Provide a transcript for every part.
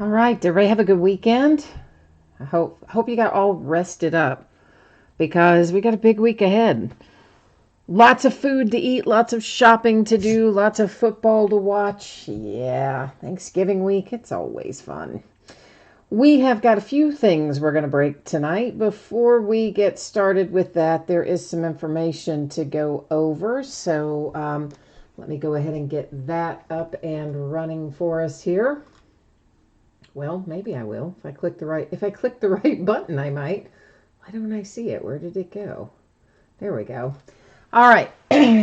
All right, did everybody have a good weekend? I hope you got all rested up because we got a big week ahead. Lots of food to eat, lots of shopping to do, lots of football to watch. Yeah, Thanksgiving week, it's always fun. We have got a few things we're going to break tonight. Before we get started with that, there is some information to go over. So let me go ahead and get that up and running for us here. Well, maybe I will. If I click the right button, I might. Why don't I see it? Where did it go? There we go. All right.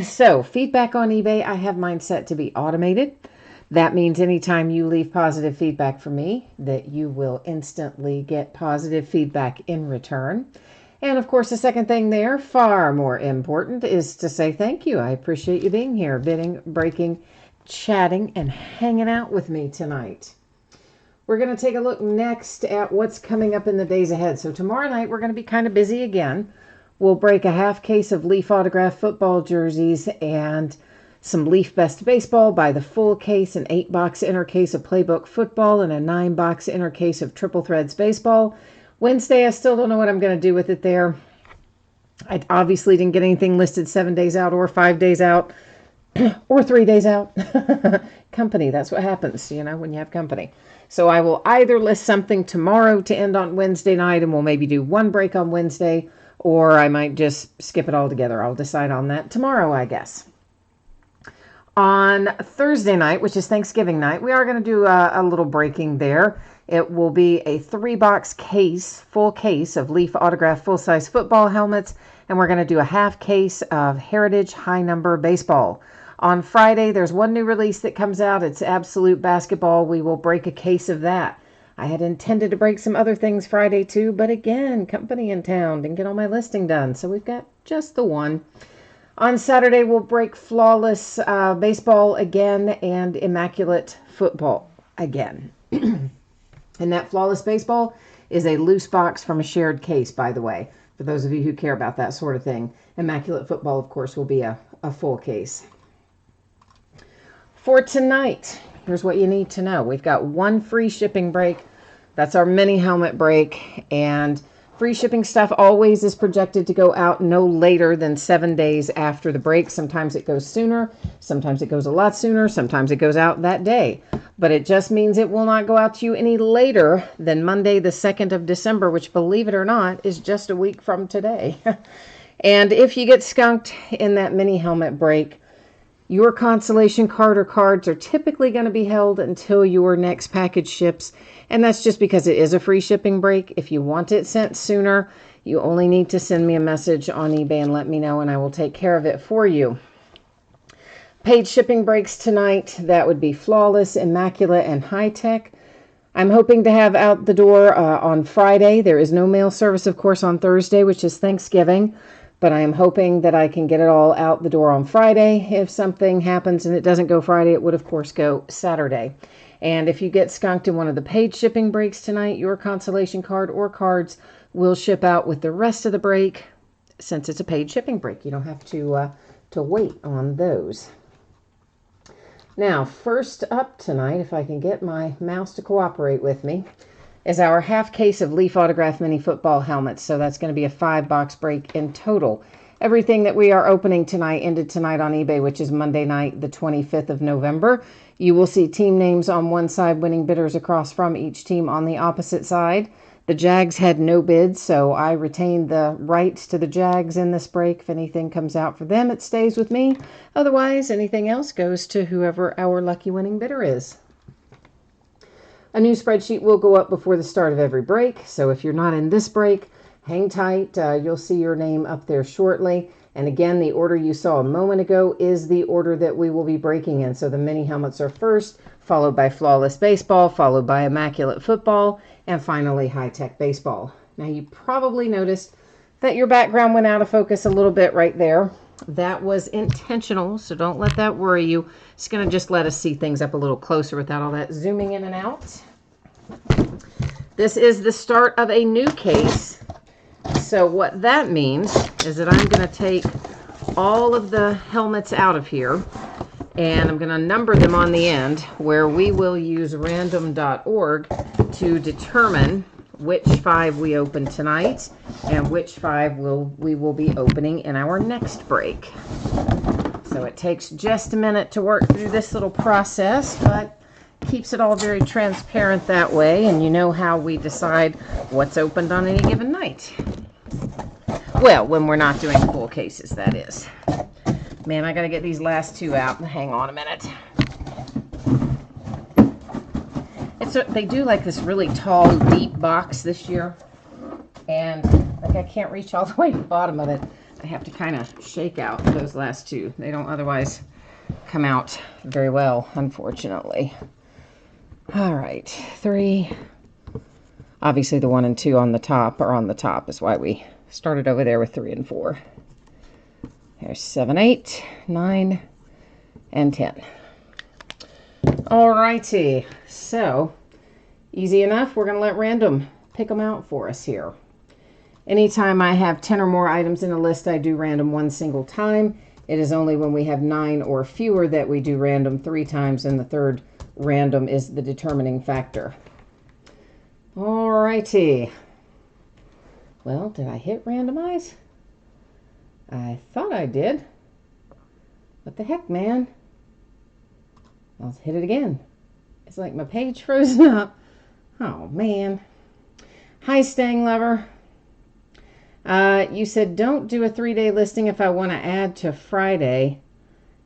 So, feedback on eBay, I have mine set to be automated. That means anytime you leave positive feedback for me, that you will instantly get positive feedback in return. And of course, the second thing there, far more important, is to say thank you. I appreciate you being here, bidding, breaking, chatting, and hanging out with me tonight. We're going to take a look next at what's coming up in the days ahead. So tomorrow night, we're going to be kind of busy again. We'll break a half case of Leaf Autograph football jerseys and some Leaf Best Baseball by the full case, an 8-box inner case of Playbook football, and a 9-box inner case of Triple Threads baseball. Wednesday, I still don't know what I'm going to do with it there. I obviously didn't get anything listed 7 days out or 5 days out or 3 days out. Company, that's what happens, when you have company. So I will either list something tomorrow to end on Wednesday night, and we'll maybe do one break on Wednesday, or I might just skip it all together. I'll decide on that tomorrow, I guess. On Thursday night, which is Thanksgiving night, we are going to do a little breaking there. It will be a 3-box case, full case of Leaf Autograph full-size football helmets, and we're going to do a half case of Heritage High Number baseball. On Friday, there's one new release that comes out. It's Absolute Basketball. We will break a case of that. I had intended to break some other things Friday too, but again, company in town, didn't get all my listing done, so we've got just the one. On Saturday, we'll break Flawless Baseball again and Immaculate Football again. And that Flawless Baseball is a loose box from a shared case, by the way, for those of you who care about that sort of thing. Immaculate Football, of course, will be a full case. For tonight, here's what you need to know. We've got one free shipping break. That's our mini helmet break. And free shipping stuff always is projected to go out no later than 7 days after the break. Sometimes it goes sooner. Sometimes it goes a lot sooner. Sometimes it goes out that day. But it just means it will not go out to you any later than Monday, the 2nd of December, which, believe it or not, is just a week from today. And if you get skunked in that mini helmet break, your consolation card or cards are typically going to be held until your next package ships, and that's just because it is a free shipping break. If you want it sent sooner, you only need to send me a message on eBay and let me know, and I will take care of it for you. Paid shipping breaks tonight, that would be Flawless, Immaculate, and High Tech. I'm hoping to have out the door on Friday. There is no mail service, of course, on Thursday, which is Thanksgiving. But I am hoping that I can get it all out the door on Friday. If something happens and it doesn't go Friday, it would, of course, go Saturday. And if you get skunked in one of the paid shipping breaks tonight, your consolation card or cards will ship out with the rest of the break. Since it's a paid shipping break, you don't have to wait on those. Now, first up tonight, if I can get my mouse to cooperate with me, is our half case of Leaf Autograph mini football helmets. So that's going to be a 5-box break in total. Everything that we are opening tonight ended tonight on eBay, which is Monday night, the 25th of November. You will see team names on one side, winning bidders across from each team on the opposite side. The Jags had no bids, so I retained the rights to the Jags in this break. If anything comes out for them, it stays with me. Otherwise, anything else goes to whoever our lucky winning bidder is. A new spreadsheet will go up before the start of every break, so if you're not in this break, hang tight. You'll see your name up there shortly. And again, the order you saw a moment ago is the order that we will be breaking in. So the mini helmets are first, followed by Flawless Baseball, followed by Immaculate Football, and finally High Tech Baseball. Now, you probably noticed that your background went out of focus a little bit right there. That was intentional, so don't let that worry you. It's going to just let us see things up a little closer without all that zooming in and out. This is the start of a new case. So what that means is that I'm going to take all of the helmets out of here And I'm going to number them on the end, where we will use random.org to determine which 5 we open tonight and which 5 we will be opening in our next break. So it takes just a minute to work through this little process, but keeps it all very transparent that way, and you know how we decide what's opened on any given night. Well, when we're not doing full cases, that is. Man, I gotta get these last 2 out. Hang on a minute. They do like this really tall, deep box this year, and like I can't reach all the way to the bottom of it. I have to kind of shake out those last 2. They don't otherwise come out very well, unfortunately. All right, 3. Obviously, the 1 and 2 on the top are on the top, is why we started over there with 3 and 4. There's 7, 8, 9, and 10. All righty, so easy enough. We're going to let random pick them out for us here. Anytime I have 10 or more items in a list, I do random 1 single time. It is only when we have 9 or fewer that we do random 3 times, and the third random is the determining factor. All righty. Well, did I hit randomize? I thought I did. What the heck, man? I'll hit it again. It's like my page frozen up. Oh, man. Hi, Stang Lover. You said don't do a 3-day listing if I want to add to Friday.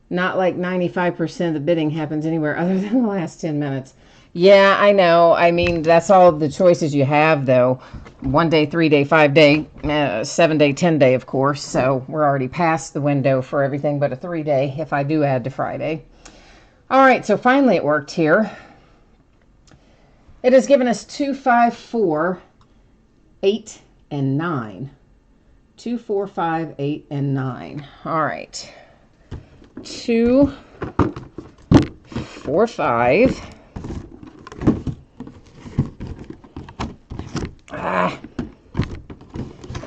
Not like 95% of the bidding happens anywhere other than the last 10 minutes. Yeah, I know. I mean, that's all the choices you have, though. 1 day, 3 day, 5 day, 7 day, 10 day, of course. So we're already past the window for everything but a 3 day if I do add to Friday. All right, so finally it worked here. It has given us 2, 5, 4, 8, and 9. 2, 4, 5, 8, and 9. All right. 2, 4, 5.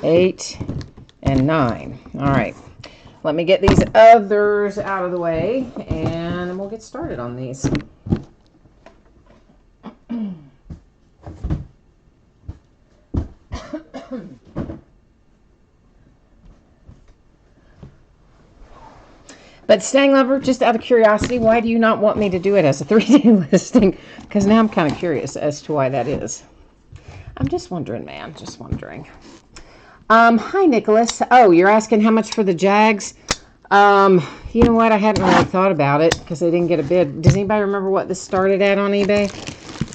8 and 9. All right. Let me get these others out of the way, and we'll get started on these. But Stang Lover, just out of curiosity, why do you not want me to do it as a 3-day listing? Because now I'm kind of curious as to why that is. I'm just wondering, man. Just wondering. Hi, Nicholas. Oh, you're asking how much for the Jags? You know what? I hadn't really thought about it because they didn't get a bid. Does anybody remember what this started at on eBay?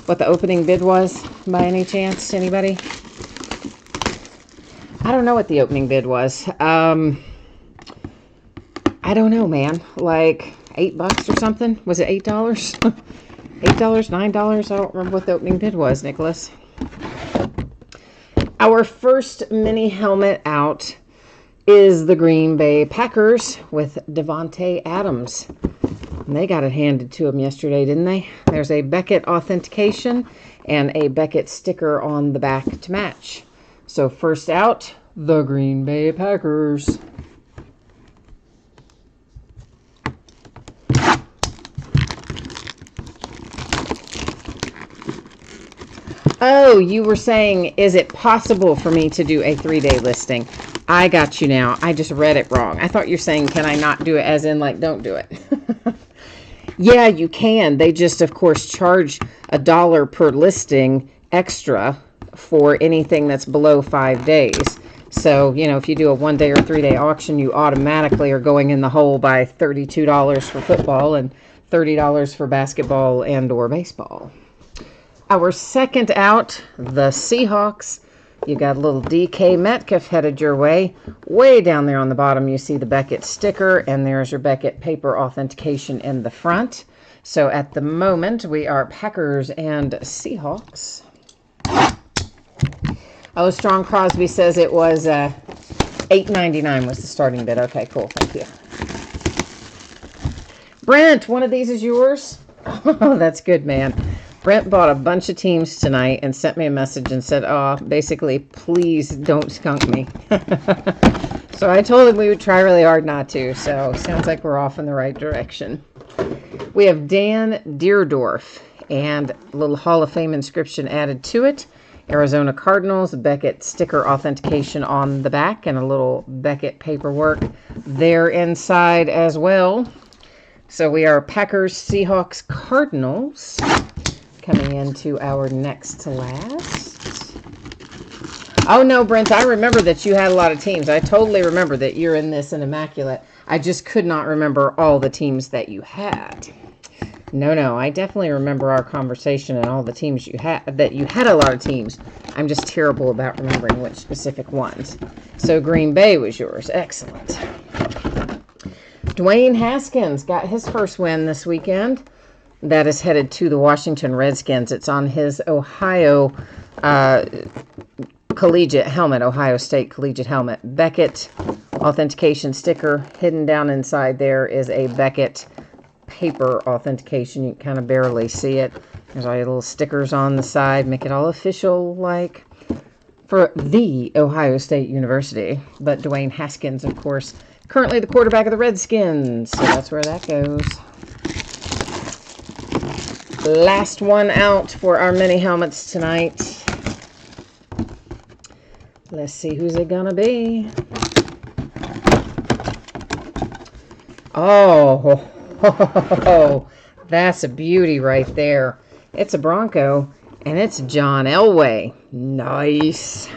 What the opening bid was, by any chance? Anybody? I don't know what the opening bid was. I don't know, man. Like $8 or something? Was it $8? $8, $9? I don't remember what the opening bid was, Nicholas. Our first mini helmet out is the Green Bay Packers with Davante Adams. And they got it handed to them yesterday, didn't they? There's a Beckett authentication and a Beckett sticker on the back to match. So first out, the Green Bay Packers. Oh, you were saying, is it possible for me to do a 3-day listing? I got you now. I just read it wrong. I thought you're saying, can I not do it, as in, like, don't do it. Yeah, you can. They just, of course, charge $1 per listing extra for anything that's below 5 days. So, you know, if you do a 1-day or 3-day auction, you automatically are going in the hole by $32 for football and $30 for basketball and or baseball. Our second out, the Seahawks. You got a little DK Metcalf headed your way. Way down there on the bottom, you see the Beckett sticker, and there's your Beckett paper authentication in the front. So at the moment, we are Packers and Seahawks. Oh, Strong Crosby says it was $8.99 was the starting bid. Okay, cool. Thank you. Brent, one of these is yours? Oh, that's good, man. Brent bought a bunch of teams tonight and sent me a message and said, oh, basically, please don't skunk me. So I told him we would try really hard not to. So sounds like we're off in the right direction. We have Dan Deerdorf and a little Hall of Fame inscription added to it. Arizona Cardinals, Beckett sticker authentication on the back, and a little Beckett paperwork there inside as well. So we are Packers, Seahawks, Cardinals coming into our next to last. Oh no, Brent, I remember that you had a lot of teams. I totally remember that you're in this in Immaculate. I just could not remember all the teams that you had. No, I definitely remember our conversation and all the teams you had, that you had a lot of teams. I'm just terrible about remembering which specific ones. So Green Bay was yours. Excellent. Dwayne Haskins got his first win this weekend. That is headed to the Washington Redskins. It's on his Ohio collegiate helmet, Ohio State collegiate helmet. Beckett authentication sticker. Hidden down inside there is a Beckett paper authentication. You can kind of barely see it. There's all your little stickers on the side. Make it all official, like for the Ohio State University. But Dwayne Haskins, of course, currently the quarterback of the Redskins. So that's where that goes. Last one out for our mini helmets tonight. Let's see who's it gonna be. Oh, that's a beauty right there. It's a Bronco, and it's John Elway. Nice.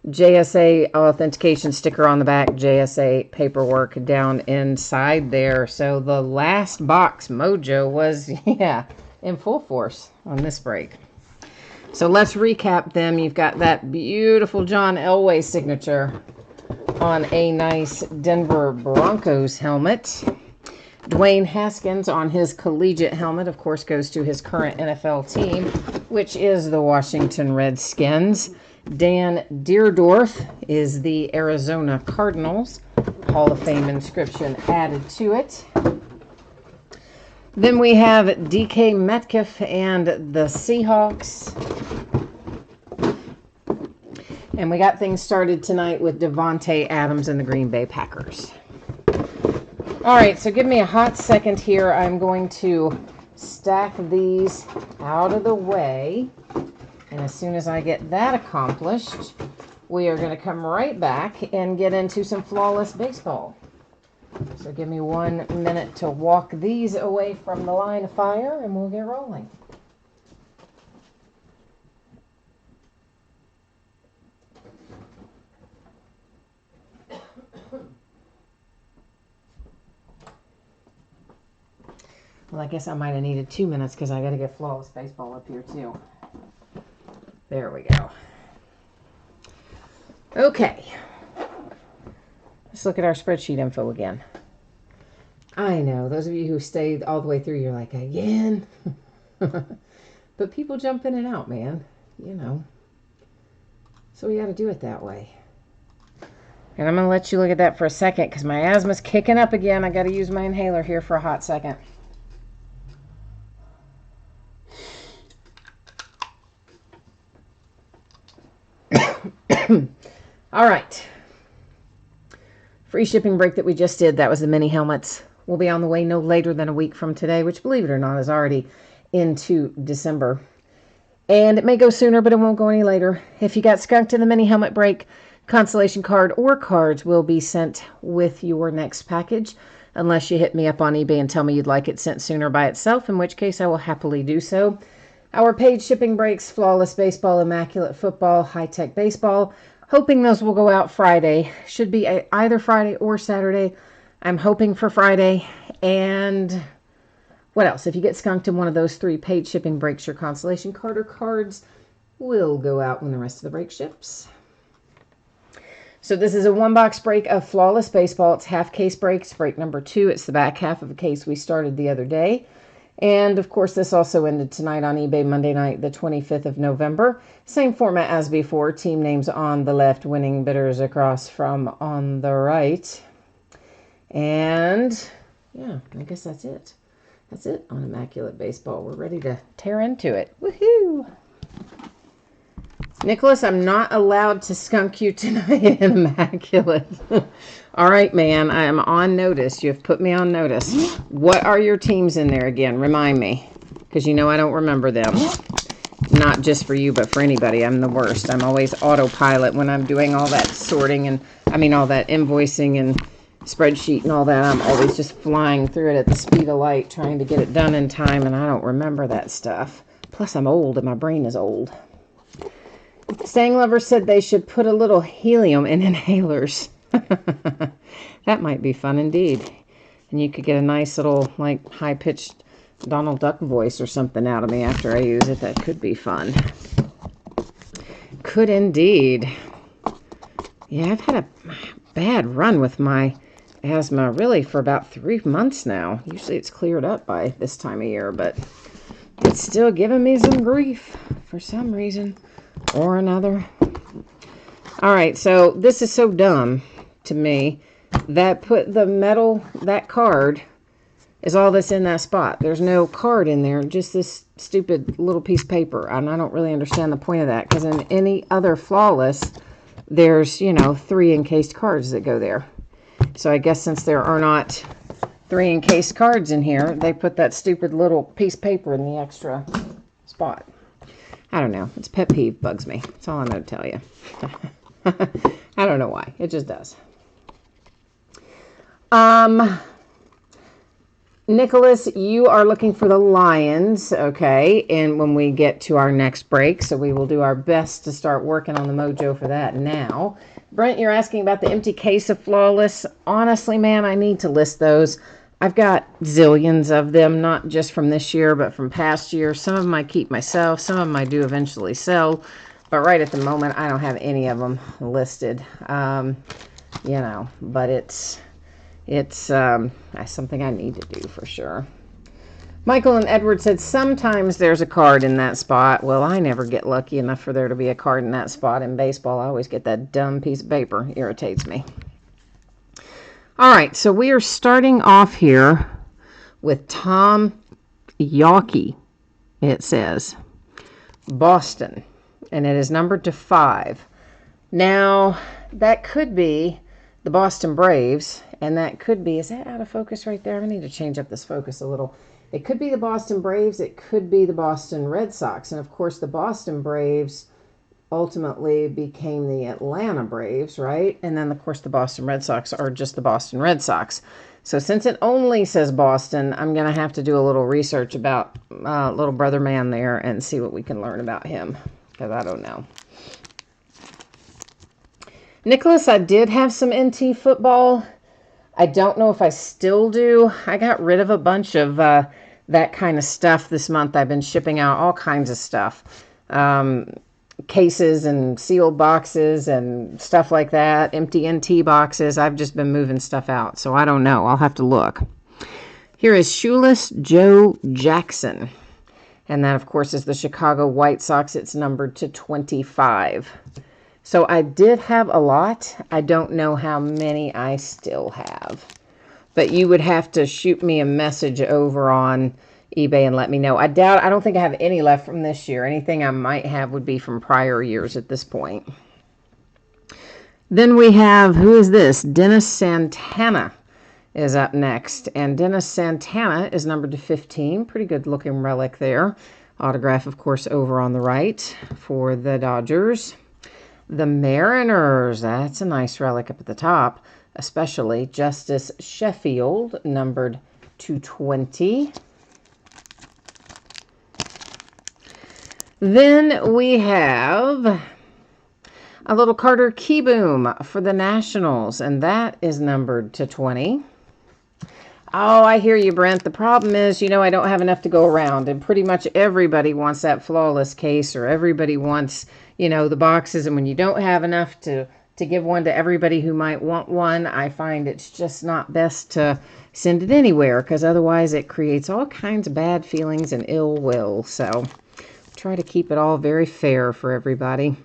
JSA authentication sticker on the back, JSA paperwork down inside there. So the last box mojo was, in full force on this break. So let's recap them. You've got that beautiful John Elway signature on a nice Denver Broncos helmet. Dwayne Haskins on his collegiate helmet, of course, goes to his current NFL team, which is the Washington Redskins. Dan Deerdorf is the Arizona Cardinals. Hall of Fame inscription added to it. Then we have DK Metcalf and the Seahawks. And we got things started tonight with Devontae Adams and the Green Bay Packers. All right, so give me a hot second here. I'm going to stack these out of the way. And as soon as I get that accomplished, we are going to come right back and get into some flawless baseball. So give me 1 minute to walk these away from the line of fire, and we'll get rolling. Well, I guess I might have needed 2 minutes because I got to get flawless baseball up here too. There we go. Okay. Let's look at our spreadsheet info again. I know, those of you who stayed all the way through, you're like, again? But people jump in and out, man. You know. So we got to do it that way. And I'm going to let you look at that for a second because my asthma's kicking up again. I got to use my inhaler here for a hot second. All right. Free shipping break that we just did, that was the mini helmets. Will be on the way no later than a week from today, which, believe it or not, is already into December. And it may go sooner, but it won't go any later. If you got skunked in the mini helmet break, consolation card or cards will be sent with your next package, unless you hit me up on eBay and tell me you'd like it sent sooner by itself, in which case I will happily do so. Our paid shipping breaks, Flawless Baseball, Immaculate Football, High Tech Baseball, hoping those will go out Friday. Should be either Friday or Saturday. I'm hoping for Friday. And what else? If you get skunked in one of those 3 paid shipping breaks, your consolation card or cards will go out when the rest of the break ships. So this is a 1-box break of Flawless Baseball. It's half case breaks, break number 2. It's the back half of a case we started the other day. And, of course, this also ended tonight on eBay, Monday night, the 25th of November. Same format as before. Team names on the left, winning bidders across from on the right. And, yeah, I guess that's it. That's it on Immaculate Baseball. We're ready to tear into it. Woohoo! Nicholas, I'm not allowed to skunk you tonight, Immaculate. All right, man, I am on notice. You have put me on notice. What are your teams in there again? Remind me, because you know I don't remember them. Not just for you, but for anybody. I'm the worst. I'm always autopilot when I'm doing all that sorting and, all that invoicing and spreadsheet and all that. I'm always just flying through it at the speed of light, trying to get it done in time, and I don't remember that stuff. Plus, I'm old, and my brain is old. Staying Lover said they should put a little helium in inhalers. That might be fun indeed. And you could get a nice little, like, high-pitched Donald Duck voice or something out of me after I use it. That could be fun. Could indeed. Yeah, I've had a bad run with my asthma really for about 3 months now. Usually it's cleared up by this time of year, but it's still giving me some grief for some reason or another. All right, so this is so dumb to me. That that card is all that's in that spot. There's no card in there, just this stupid little piece of paper. And I don't really understand the point of that, because in any other Flawless, there's, 3 encased cards that go there. So I guess since there are not 3 encased cards in here, they put that stupid little piece of paper in the extra spot. I don't know. It's pet peeve, bugs me. That's all I'm going to tell you. I don't know why. It just does. Nicholas, you are looking for the Lions, okay, and when we get to our next break, so we will do our best to start working on the mojo for that now. Brent, you're asking about the empty case of Flawless. Honestly, man, I need to list those. I've got zillions of them, not just from this year, but from past years. Some of them I keep myself, some of them I do eventually sell, but right at the moment, I don't have any of them listed, but it's something I need to do for sure. Michael and Edward said sometimes there's a card in that spot. Well, I never get lucky enough for there to be a card in that spot in baseball. I always get that dumb piece of paper. It irritates me. All right, so we are starting off here with Tom Yawkey, it says. Boston, and it is numbered to 5. Now, that could be the Boston Braves, and that could be, is that out of focus right there? I need to change up this focus a little. It could be the Boston Braves, it could be the Boston Red Sox, and of course the Boston Braves ultimately became the Atlanta Braves, right? And then of course the Boston Red Sox are just the Boston Red Sox. So since it only says Boston, I'm going to have to do a little research about little brother man there and see what we can learn about him, because I don't know. Nicholas, I did have some NT football. I don't know if I still do. I got rid of a bunch of that kind of stuff this month. I've been shipping out all kinds of stuff. Cases and sealed boxes and stuff like that. Empty NT boxes. I've just been moving stuff out. So I don't know. I'll have to look. Here is Shoeless Joe Jackson. And that, of course, is the Chicago White Sox. It's numbered to 25. So I did have a lot. I don't know how many I still have. But you would have to shoot me a message over on eBay and let me know. I don't think I have any left from this year. Anything I might have would be from prior years at this point. Then we have, who is this? Dennis Santana is up next. And Dennis Santana is numbered to 15. Pretty good looking relic there. Autograph, of course, over on the right for the Dodgers. The Mariners, that's a nice relic up at the top, especially Justice Sheffield, numbered 220. Then we have a little Carter Kieboom for the Nationals, and that is numbered to 20. Oh, I hear you, Brent. The problem is, I don't have enough to go around, and pretty much everybody wants that Flawless case, or everybody wants, the boxes, and when you don't have enough to give one to everybody who might want one, I find it's just not best to send it anywhere, because otherwise it creates all kinds of bad feelings and ill will. So try to keep it all very fair for everybody.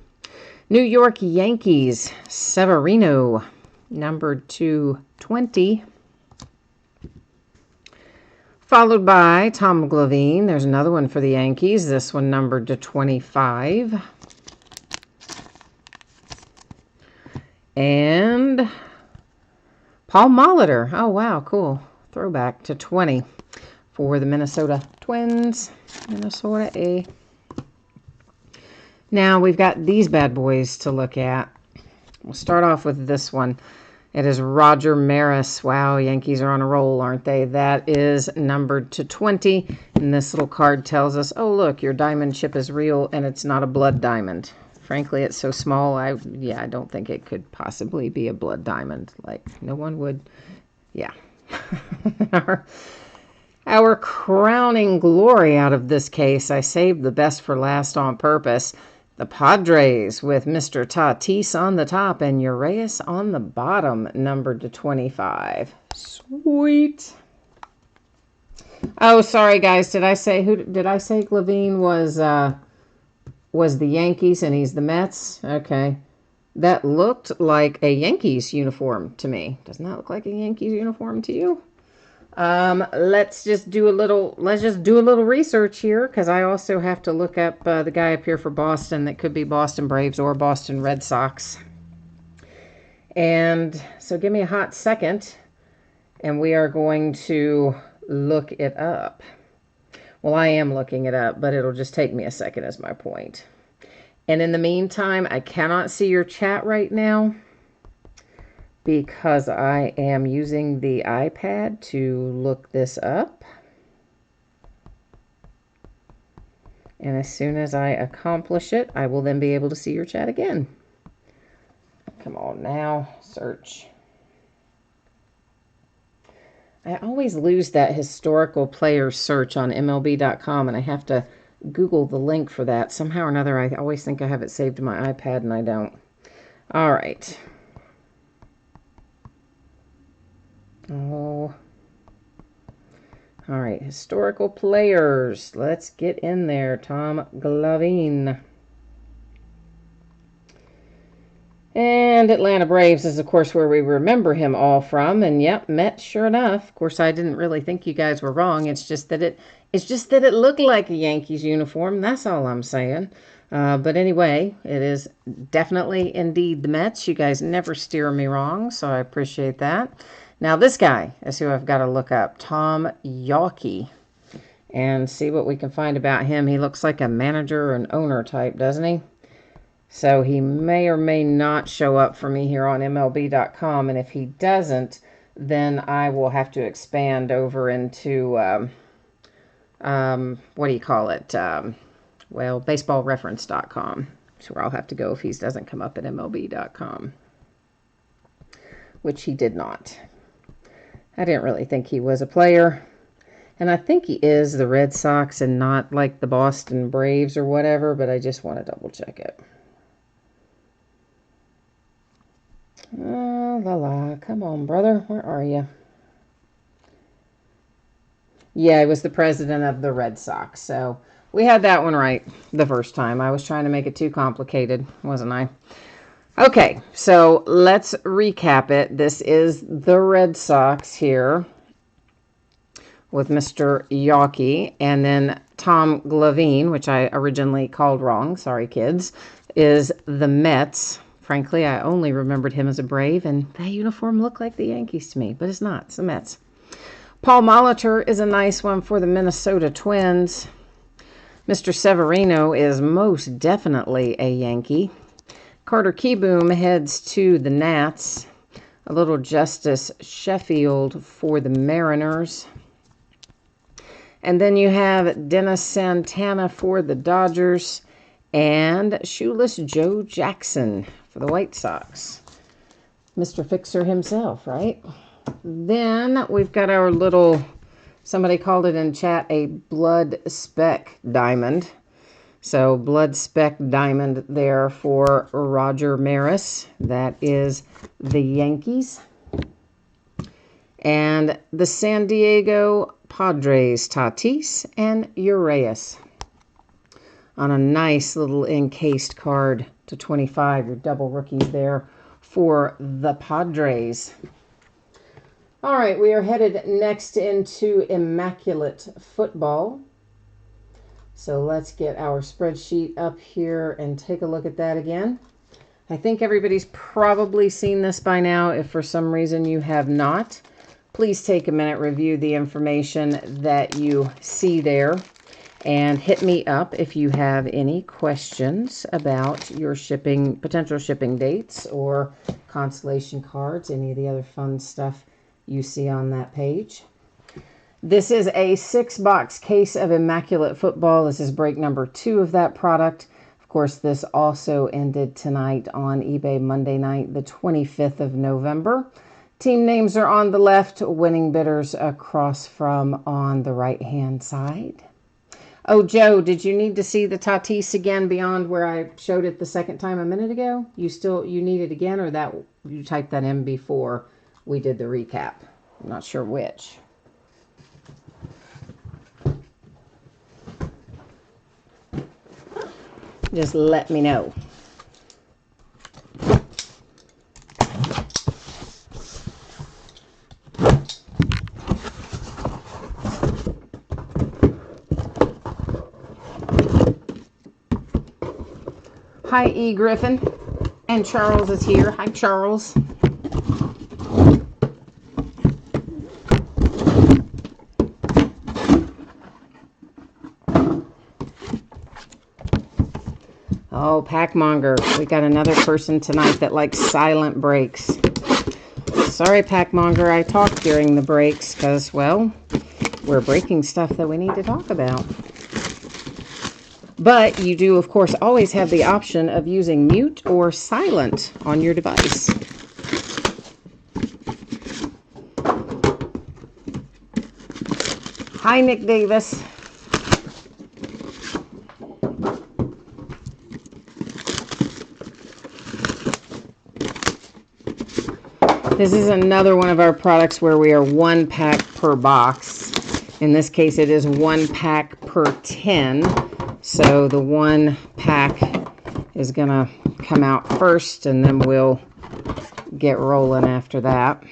New York Yankees, Severino, numbered to 20. Followed by Tom Glavine. There's another one for the Yankees. This one numbered to 25. And Paul Molitor. Oh, wow, cool. Throwback to 20 for the Minnesota Twins. Minnesota A. Now we've got these bad boys to look at. We'll start off with this one. It is Roger Maris. Wow, Yankees are on a roll, aren't they? That is numbered to 20. And this little card tells us, oh, look, your diamond chip is real and it's not a blood diamond. Frankly, it's so small, I don't think it could possibly be a blood diamond. Like, no one would, yeah. Our crowning glory out of this case, I saved the best for last on purpose. The Padres with Mr. Tatis on the top and Urias on the bottom, numbered to 25. Sweet. Oh, sorry, guys. Did I say Glavine was the Yankees and he's the Mets? Okay. That looked like a Yankees uniform to me. Doesn't that look like a Yankees uniform to you? Let's just do a little research here, because I also have to look up the guy up here for Boston that could be Boston Braves or Boston Red Sox. And so give me a hot second, and we are going to look it up. Well, I am looking it up, but it'll just take me a second is my point. And in the meantime, I cannot see your chat right now because I am using the iPad to look this up. And as soon as I accomplish it, I will then be able to see your chat again. Come on now, search. I always lose that historical players search on MLB.com, and I have to Google the link for that. Somehow or another, I always think I have it saved to my iPad, and I don't. All right. Oh. All right, historical players. Let's get in there. Tom Glavine. And Atlanta Braves is, of course, where we remember him all from. And yep, Mets, sure enough. Of course, I didn't really think you guys were wrong. It's just that it looked like a Yankees uniform. That's all I'm saying. But anyway, it is definitely indeed the Mets. You guys never steer me wrong, so I appreciate that. Now, this guy is who I've got to look up. Tom Yawkey. And see what we can find about him. He looks like a manager or an owner type, doesn't he? So he may or may not show up for me here on MLB.com. And if he doesn't, then I will have to expand over into, what do you call it? Well, baseballreference.com. That's where I'll have to go if he doesn't come up at MLB.com. Which he did not. I didn't really think he was a player. And I think he is the Red Sox and not like the Boston Braves or whatever, but I just want to double check it. Oh, come on, brother. Where are you? Yeah, he was the president of the Red Sox. So we had that one right the first time. I was trying to make it too complicated, wasn't I? Okay, so let's recap it. This is the Red Sox here with Mr. Yawkey, and then Tom Glavine, which I originally called wrong. Sorry, kids, is the Mets. Frankly, I only remembered him as a Brave, and that uniform looked like the Yankees to me, but it's not. It's the Mets. Paul Molitor is a nice one for the Minnesota Twins. Mr. Severino is most definitely a Yankee. Carter Kieboom heads to the Nats. A little Justice Sheffield for the Mariners. And then you have Dennis Santana for the Dodgers. And Shoeless Joe Jackson for the White Sox. Mr. Fixer himself, right? Then we've got our little, somebody called it in chat, a blood speck diamond. So blood speck diamond there for Roger Maris. That is the Yankees. And the San Diego Padres, Tatis and Urias. On a nice little encased card to 25. Your double rookies there for the Padres. All right, we are headed next into Immaculate Football. So let's get our spreadsheet up here and take a look at that again. I think everybody's probably seen this by now. If for some reason you have not, please take a minute, review the information that you see there, and hit me up if you have any questions about your shipping, potential shipping dates, or consolation cards, any of the other fun stuff you see on that page. This is a 6-box case of Immaculate Football. This is break number 2 of that product. Of course, this also ended tonight on eBay Monday night, the 25th of November. Team names are on the left, winning bidders across from on the right-hand side. Oh, Joe, did you need to see the Tatis again beyond where I showed it the second time a minute ago? You need it again, or that you typed that in before we did the recap? I'm not sure which. Just let me know. Hi, E. Griffin. And Charles is here. Hi, Charles. Oh, Packmonger. We got another person tonight that likes silent breaks. Sorry, Packmonger, I talked during the breaks because, well, we're breaking stuff that we need to talk about. But you do, of course, always have the option of using mute or silent on your device. Hi, Nick Davis. This is another one of our products where we are 1 pack per box. In this case, it is 1 pack per 10. So the 1 pack is going to come out first, and then we'll get rolling after that.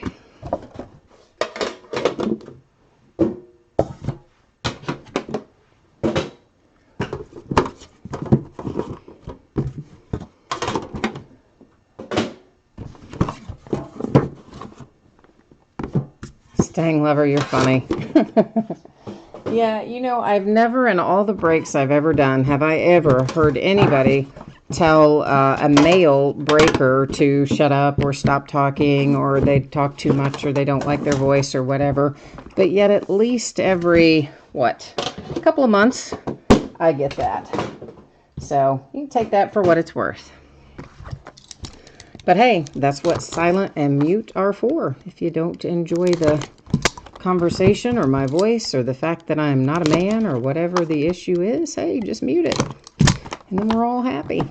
Stang Lover, you're funny. Yeah, you know, I've never, in all the breaks I've ever done, have I ever heard anybody tell a male breaker to shut up or stop talking, or they talk too much, or they don't like their voice or whatever. But yet at least every, a couple of months, I get that. So you can take that for what it's worth. But hey, that's what silent and mute are for. If you don't enjoy the conversation or my voice or the fact that I'm not a man or whatever the issue is, hey, just mute it. And then we're all happy.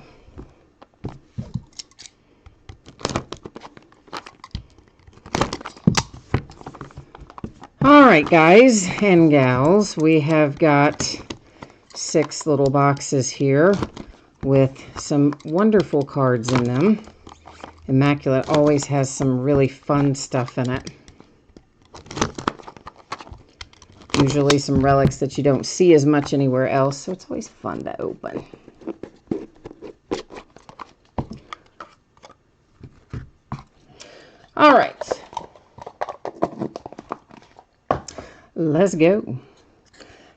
All right, guys and gals, we have got 6 little boxes here with some wonderful cards in them. Immaculate always has some really fun stuff in it. Usually some relics that you don't see as much anywhere else, so it's always fun to open. All right. Let's go.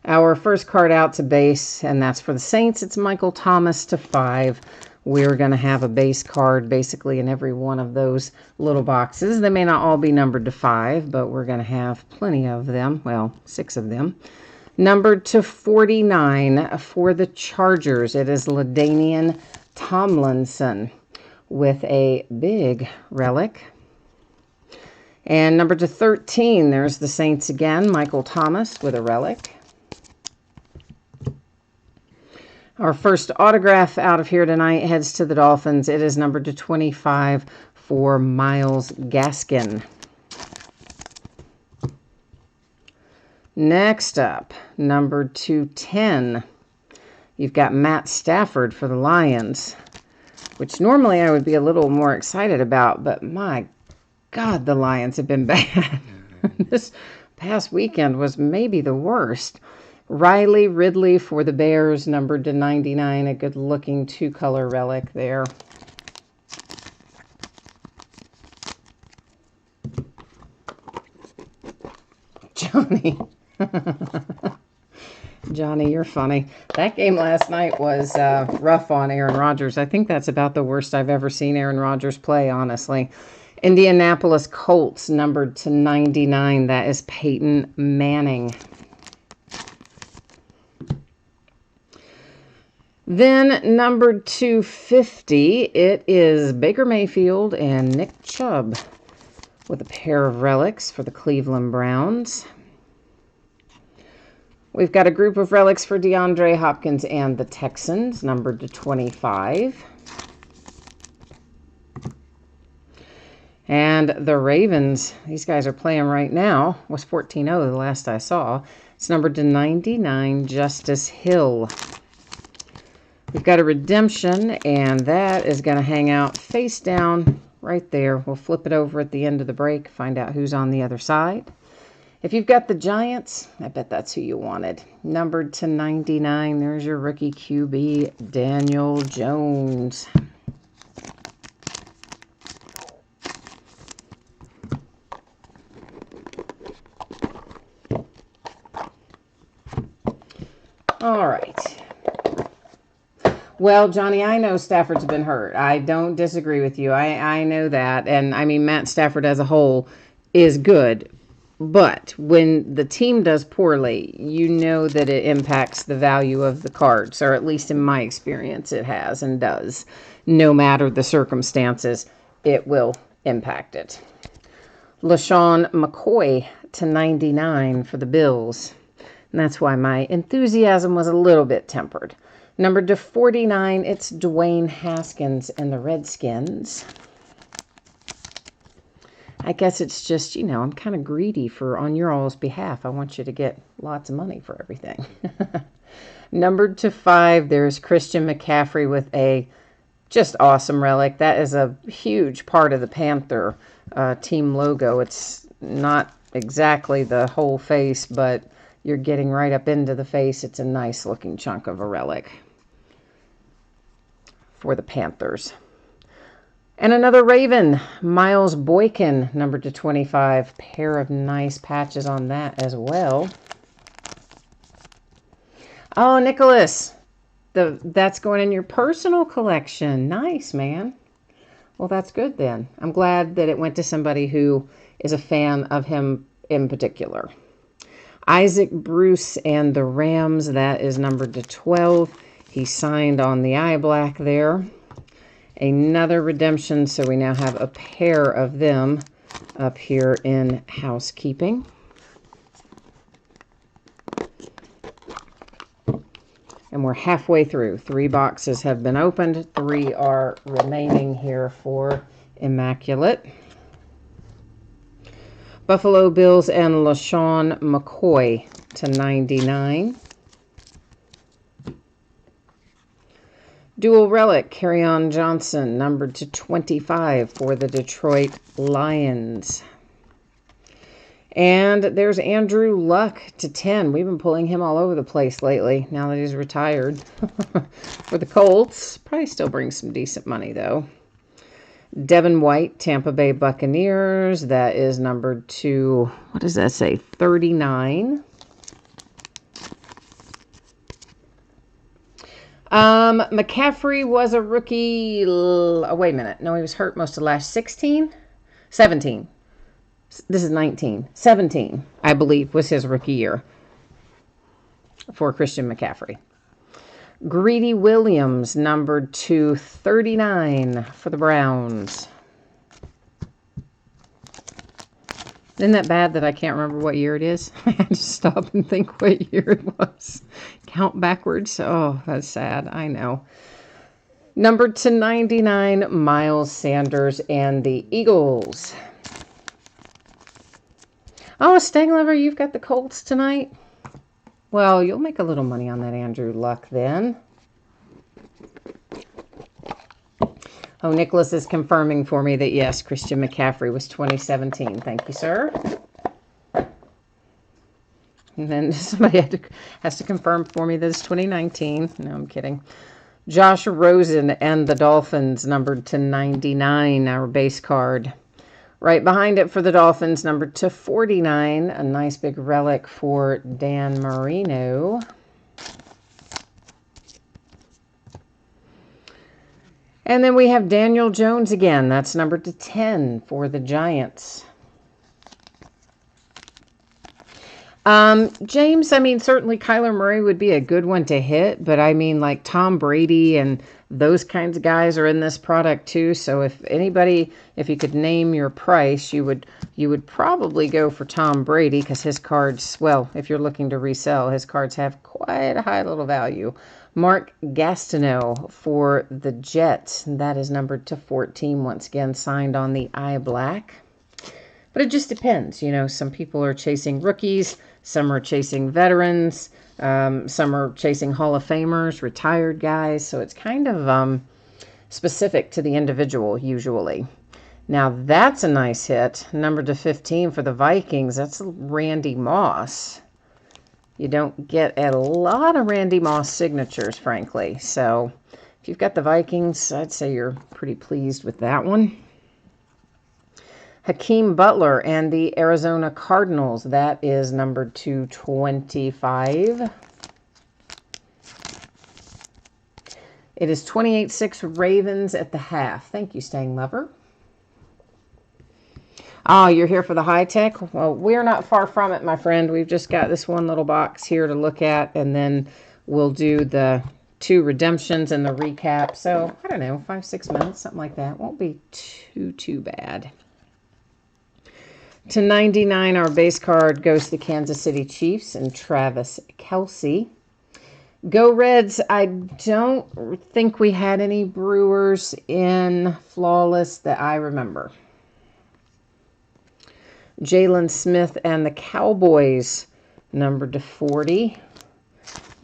Our first card out to base, and that's for the Saints. It's Michael Thomas to 5. We're going to have a base card basically in every one of those little boxes. They may not all be numbered to 5, but we're going to have plenty of them. Well, 6 of them. Numbered to 49 for the Chargers. It is LaDainian Tomlinson with a big relic. And number to 13, there's the Saints again. Michael Thomas with a relic. Our first autograph out of here tonight heads to the Dolphins. It is numbered to 25 for Myles Gaskin. Next up, numbered to 10. You've got Matt Stafford for the Lions, which normally I would be a little more excited about, but my God, the Lions have been bad. This past weekend was maybe the worst. Riley Ridley for the Bears, numbered to 99, a good-looking 2-color relic there. Johnny. Johnny, you're funny. That game last night was rough on Aaron Rodgers. I think that's about the worst I've ever seen Aaron Rodgers play, honestly. Indianapolis Colts, numbered to 99. That is Peyton Manning. Then numbered to 50, it is Baker Mayfield and Nick Chubb with a pair of relics for the Cleveland Browns. We've got a group of relics for DeAndre Hopkins and the Texans, numbered to 25. And the Ravens, these guys are playing right now, was 14-0 the last I saw. It's numbered to 99, Justice Hill. We've got a redemption, and that is going to hang out face down right there. We'll flip it over at the end of the break, find out who's on the other side. If you've got the Giants, I bet that's who you wanted. Numbered to 99, there's your rookie QB, Daniel Jones. All right. Well, Johnny, I know Stafford's been hurt. I don't disagree with you. I know that. And, I mean, Matt Stafford as a whole is good. But when the team does poorly, you know that it impacts the value of the cards. Or at least in my experience, it has and does. No matter the circumstances, it will impact it. LaShawn McCoy to 99 for the Bills. And that's why my enthusiasm was a little bit tempered. Numbered to 49, it's Dwayne Haskins and the Redskins. I guess it's just, you know, I'm kind of greedy on your all's behalf. I want you to get lots of money for everything. Numbered to 5, there's Christian McCaffrey with a just awesome relic. That is a huge part of the Panther team logo. It's not exactly the whole face, but you're getting right up into the face. It's a nice looking chunk of a relic for the Panthers. And another Raven, Miles Boykin, numbered to 25. Pair of nice patches on that as well. Oh, Nicholas, that's going in your personal collection. Nice, man. Well, that's good then. I'm glad that it went to somebody who is a fan of him in particular. Isaac Bruce and the Rams, that is numbered to 12. He signed on the eye black there. Another redemption, so we now have a pair of them up here in housekeeping. And we're halfway through. 3 boxes have been opened. 3 are remaining here for Immaculate. Buffalo Bills and LaShawn McCoy to 99. Dual relic, Kerryon Johnson, numbered to 25 for the Detroit Lions. And there's Andrew Luck to 10. We've been pulling him all over the place lately, now that he's retired. For the Colts, probably still brings some decent money, though. Devin White, Tampa Bay Buccaneers. That is numbered to, what does that say, 39. McCaffrey was a rookie. Oh, wait a minute. No, he was hurt most of last 16? 17. This is 19. 17, I believe, was his rookie year for Christian McCaffrey. Greedy Williams, numbered to 39 for the Browns. Isn't that bad that I can't remember what year it is? I had to stop and think what year it was. Count backwards. Oh, that's sad. I know. Numbered to 99, Miles Sanders and the Eagles. Oh, Stanglover, you've got the Colts tonight? Well, you'll make a little money on that Andrew Luck then. Oh, Nicholas is confirming for me that, yes, Christian McCaffrey was 2017. Thank you, sir. And then somebody has to confirm for me that it's 2019. No, I'm kidding. Josh Rosen and the Dolphins, numbered to 99, our base card. Right behind it for the Dolphins, number /49, a nice big relic for Dan Marino. And then we have Daniel Jones again. That's number /10 for the Giants. James, I mean, certainly Kyler Murray would be a good one to hit, but I mean, like Tom Brady and those kinds of guys are in this product too. So if anybody, if you could name your price, you would probably go for Tom Brady because his cards, well, if you're looking to resell, his cards have quite a high little value. Mark Gastineau for the Jets. That is numbered /14, once again, signed on the eye black. But it just depends. You know, some people are chasing rookies. Some are chasing veterans. Some are chasing Hall of Famers, retired guys. So it's kind of specific to the individual, usually. Now, that's a nice hit. Number /15 for the Vikings. That's Randy Moss. You don't get a lot of Randy Moss signatures, frankly. So if you've got the Vikings, I'd say you're pretty pleased with that one. Hakeem Butler and the Arizona Cardinals. That is number /225. It is 28-6 Ravens at the half. Thank you, Staying Lover. Oh, you're here for the high tech? Well, we're not far from it, my friend. We've just got this one little box here to look at, and then we'll do the 2 redemptions and the recap. So, I don't know, 5-6 minutes, something like that. Won't be too bad. /99, our base card goes to the Kansas City Chiefs and Travis Kelce. Go Reds. I don't think we had any Brewers in Flawless that I remember. Jalen Smith and the Cowboys, number /40.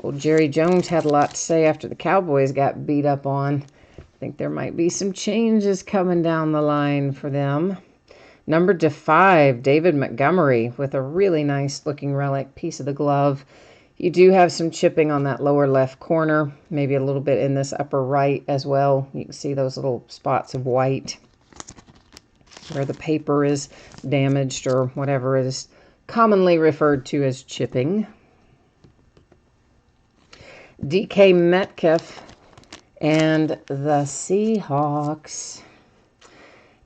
Old Jerry Jones had a lot to say after the Cowboys got beat up on. I think there might be some changes coming down the line for them. Number /5, David Montgomery with a really nice looking relic, piece of the glove. You do have some chipping on that lower left corner, maybe a little bit in this upper right as well. You can see those little spots of white where the paper is damaged or whatever it is commonly referred to as chipping. DK Metcalf and the Seahawks.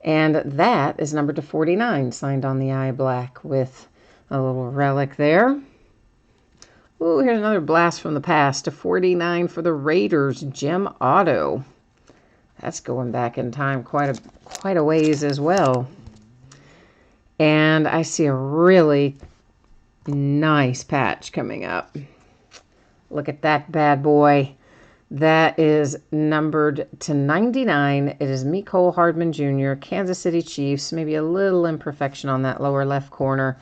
And that is number /49, signed on the eye black with a little relic there. Ooh, here's another blast from the past. /49 for the Raiders, Jim Otto. That's going back in time quite a ways as well. And I see a really nice patch coming up. Look at that bad boy. That is numbered /99. It is Mecole Hardman Jr., Kansas City Chiefs. Maybe a little imperfection on that lower left corner.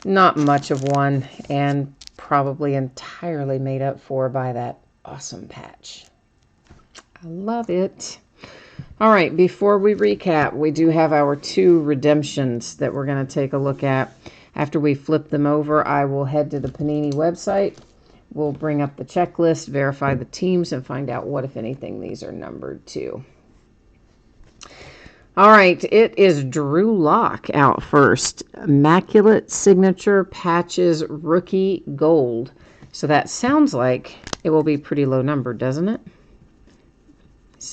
Not much of one, and probably entirely made up for by that awesome patch. I love it. All right, before we recap, we do have our 2 redemptions that we're going to take a look at. After we flip them over, I will head to the Panini website. We'll bring up the checklist, verify the teams, and find out what, if anything, these are numbered to. All right, it is Drew Lock out first. Immaculate Signature Patches Rookie Gold. So that sounds like it will be pretty low numbered, doesn't it?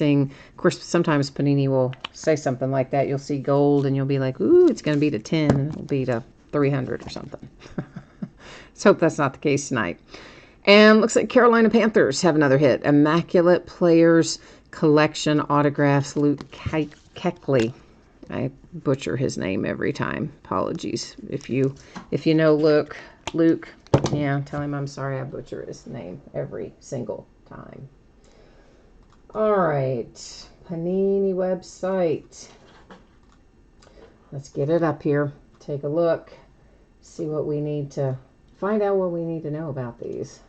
Of course, sometimes Panini will say something like that. You'll see gold, and you'll be like, ooh, it's going to be /10, and it'll be /300 or something. Let's hope that's not the case tonight. And looks like Carolina Panthers have another hit. Immaculate Players Collection Autographs, Luke Kuechly. I butcher his name every time. Apologies. If you know Luke, yeah, tell him I'm sorry I butcher his name every single time. All right, Panini website. Let's get it up here. Take a look. See what we need to find out what we need to know about these.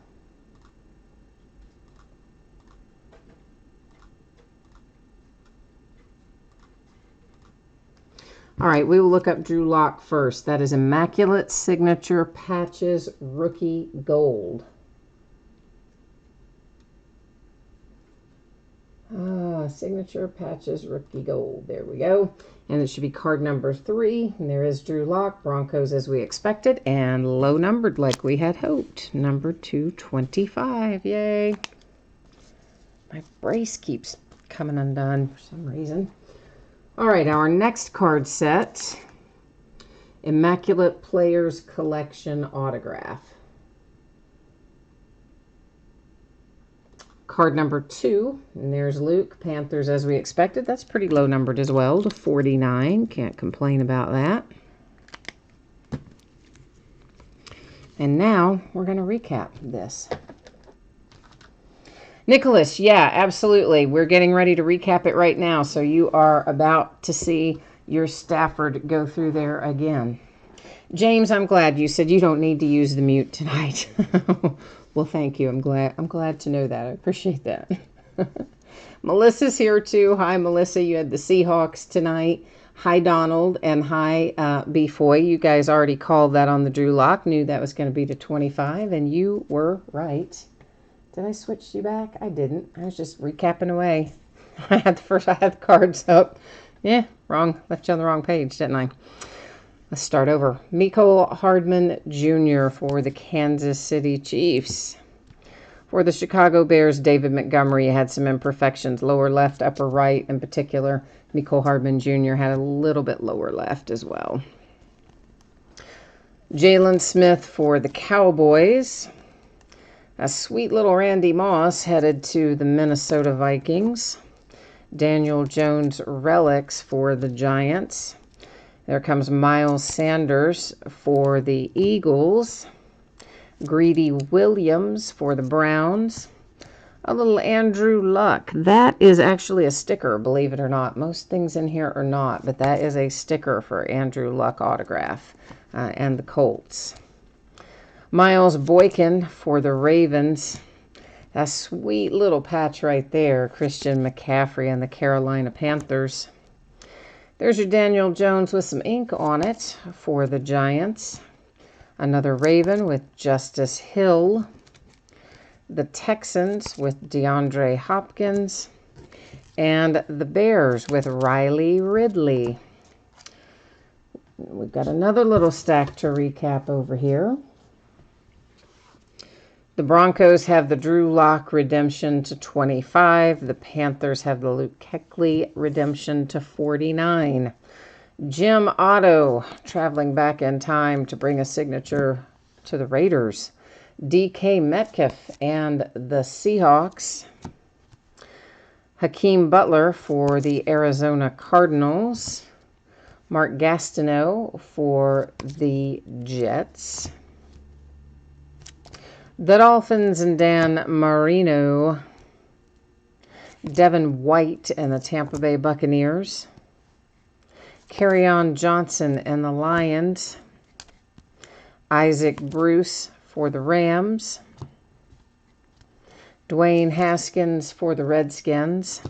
All right, we will look up Drew Lock first. That is Immaculate Signature Patches Rookie Gold. signature patches, rookie gold. There we go. And it should be card number 3. And there is Drew Lock, Broncos as we expected, and low numbered like we had hoped. Number 225. Yay. My brace keeps coming undone for some reason. All right, our next card set, Immaculate Players Collection Autograph. Card number 2, and there's Luke, Panthers as we expected. That's pretty low numbered as well, to 49. Can't complain about that. And now we're going to recap this. Nicholas, yeah, absolutely. We're getting ready to recap it right now. So you are about to see your Stafford go through there again. James, I'm glad you said you don't need to use the mute tonight. Well, thank you. I'm glad to know that. I appreciate that. Melissa's here too. Hi, Melissa. You had the Seahawks tonight. Hi, Donald, and hi, B. Foy. You guys already called that on the Drew Lock. Knew that was going to be to 25, and you were right. Did I switch you back? I didn't. I was just recapping away. I had the cards up. Yeah, wrong. Left you on the wrong page, didn't I? Let's start over. Mecole Hardman Jr. for the Kansas City Chiefs. For the Chicago Bears, David Montgomery had some imperfections. Lower left, upper right in particular. Mecole Hardman Jr. had a little bit lower left as well. Jalen Smith for the Cowboys. A sweet little Randy Moss headed to the Minnesota Vikings. Daniel Jones relics for the Giants. There comes Miles Sanders for the Eagles. Greedy Williams for the Browns. A little Andrew Luck. That is actually a sticker, believe it or not. Most things in here are not, but that is a sticker for Andrew Luck autograph and the Colts. Miles Boykin for the Ravens. A sweet little patch right there. Christian McCaffrey and the Carolina Panthers. There's your Daniel Jones with some ink on it for the Giants. Another Raven with Justice Hill. The Texans with DeAndre Hopkins. And the Bears with Riley Ridley. We've got another little stack to recap over here. The Broncos have the Drew Lock redemption to 25. The Panthers have the Luke Kuechly redemption to 49. Jim Otto traveling back in time to bring a signature to the Raiders. DK Metcalf and the Seahawks. Hakeem Butler for the Arizona Cardinals. Mark Gastineau for the Jets. The Dolphins and Dan Marino. Devin White and the Tampa Bay Buccaneers. Kerryon Johnson and the Lions. Isaac Bruce for the Rams. Dwayne Haskins for the Redskins.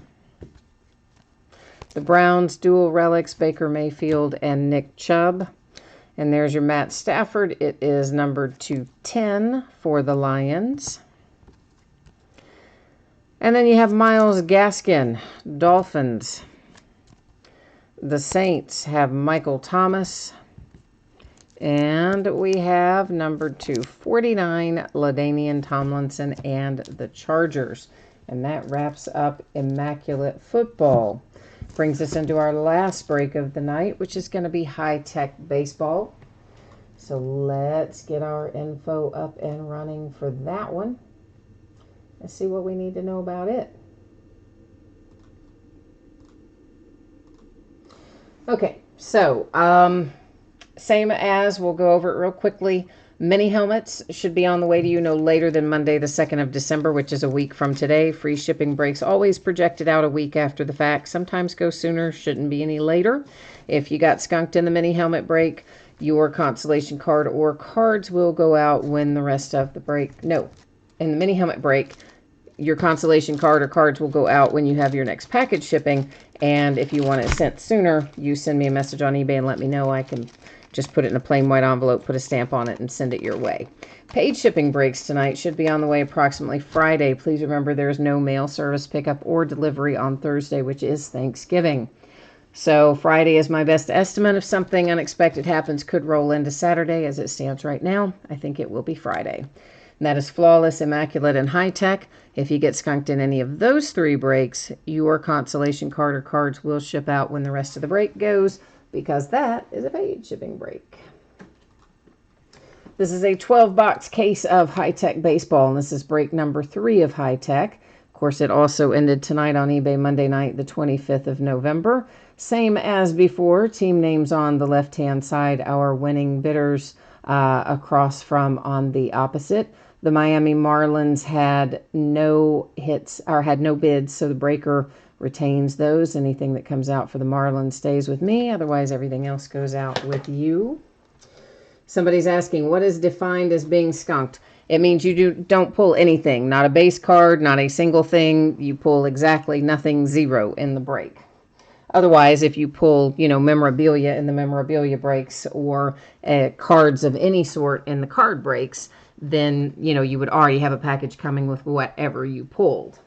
The Browns dual relics, Baker Mayfield and Nick Chubb. And there's your Matt Stafford. It is numbered 210 for the Lions. And then you have Myles Gaskin, Dolphins. The Saints have Michael Thomas. And we have numbered 249, LaDainian Tomlinson and the Chargers. And that wraps up Immaculate Football. Brings us into our last break of the night, which is going to be high-tech baseball. So let's get our info up and running for that one. Let's see what we need to know about it. Okay, so same as, we'll go over it real quickly. Mini helmets should be on the way to you no later than Monday the 2nd of December, which is a week from today. Free shipping breaks always projected out a week after the fact. Sometimes go sooner, shouldn't be any later. If you got skunked in the mini helmet break, your consolation card or cards will go out when the rest of the break. No, in the mini helmet break, your consolation card or cards will go out when you have your next package shipping. And if you want it sent sooner, you send me a message on eBay and let me know. I can Just put it in a plain white envelope, put a stamp on it, and send it your way. Paid shipping breaks tonight should be on the way approximately Friday. Please remember there is no mail service pickup or delivery on Thursday, which is Thanksgiving. So Friday is my best estimate. If something unexpected happens, could roll into Saturday. As it stands right now, I think it will be Friday. And that is Flawless, Immaculate, and High Tech. If you get skunked in any of those 3 breaks, your consolation card or cards will ship out when the rest of the break goes, because that is a paid shipping break. This is a 12-box case of High Tech Baseball, and this is break number 3 of High Tech. Of course, it also ended tonight on eBay Monday night, the 25th of November. Same as before, team names on the left-hand side, our winning bidders across from on the opposite. The Miami Marlins had no hits, or had no bids, so the breaker retains those. Anything that comes out for the Marlins stays with me. Otherwise, everything else goes out with you. Somebody's asking, what is defined as being skunked? It means you don't pull anything. Not a base card, not a single thing. You pull exactly nothing, 0 in the break. Otherwise, if you pull, memorabilia in the memorabilia breaks, or cards of any sort in the card breaks, then, you would already have a package coming with whatever you pulled.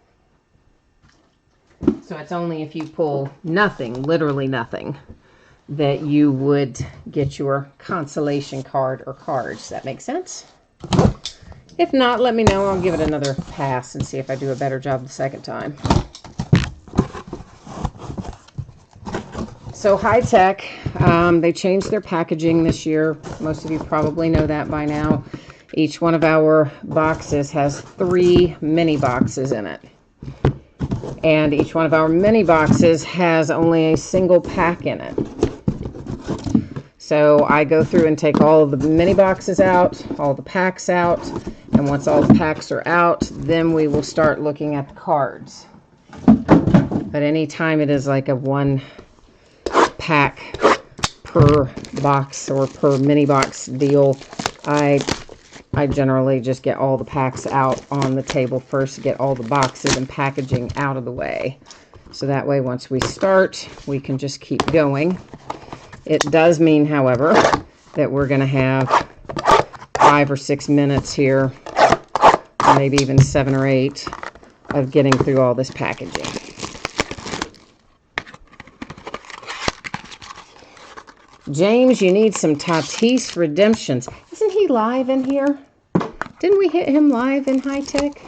So it's only if you pull nothing, literally nothing, that you would get your consolation card or cards. Does that make sense? If not, let me know. I'll give it another pass and see if I do a better job the second time. So High Tech, they changed their packaging this year. Most of you probably know that by now. Each one of our boxes has 3 mini boxes in it. And each one of our mini boxes has only a single pack in it. So I go through and take all of the mini boxes out, all the packs out, and once all the packs are out, then we will start looking at the cards. But anytime it is like a 1 pack per box or per mini box deal, I generally just get all the packs out on the table first, get all the boxes and packaging out of the way. So that way, once we start, we can just keep going. It does mean, however, that we're going to have 5 or 6 minutes here, maybe even 7 or 8, of getting through all this packaging. James, you need some Tatis redemptions. Isn't he live in here? Didn't we hit him live in High Tech?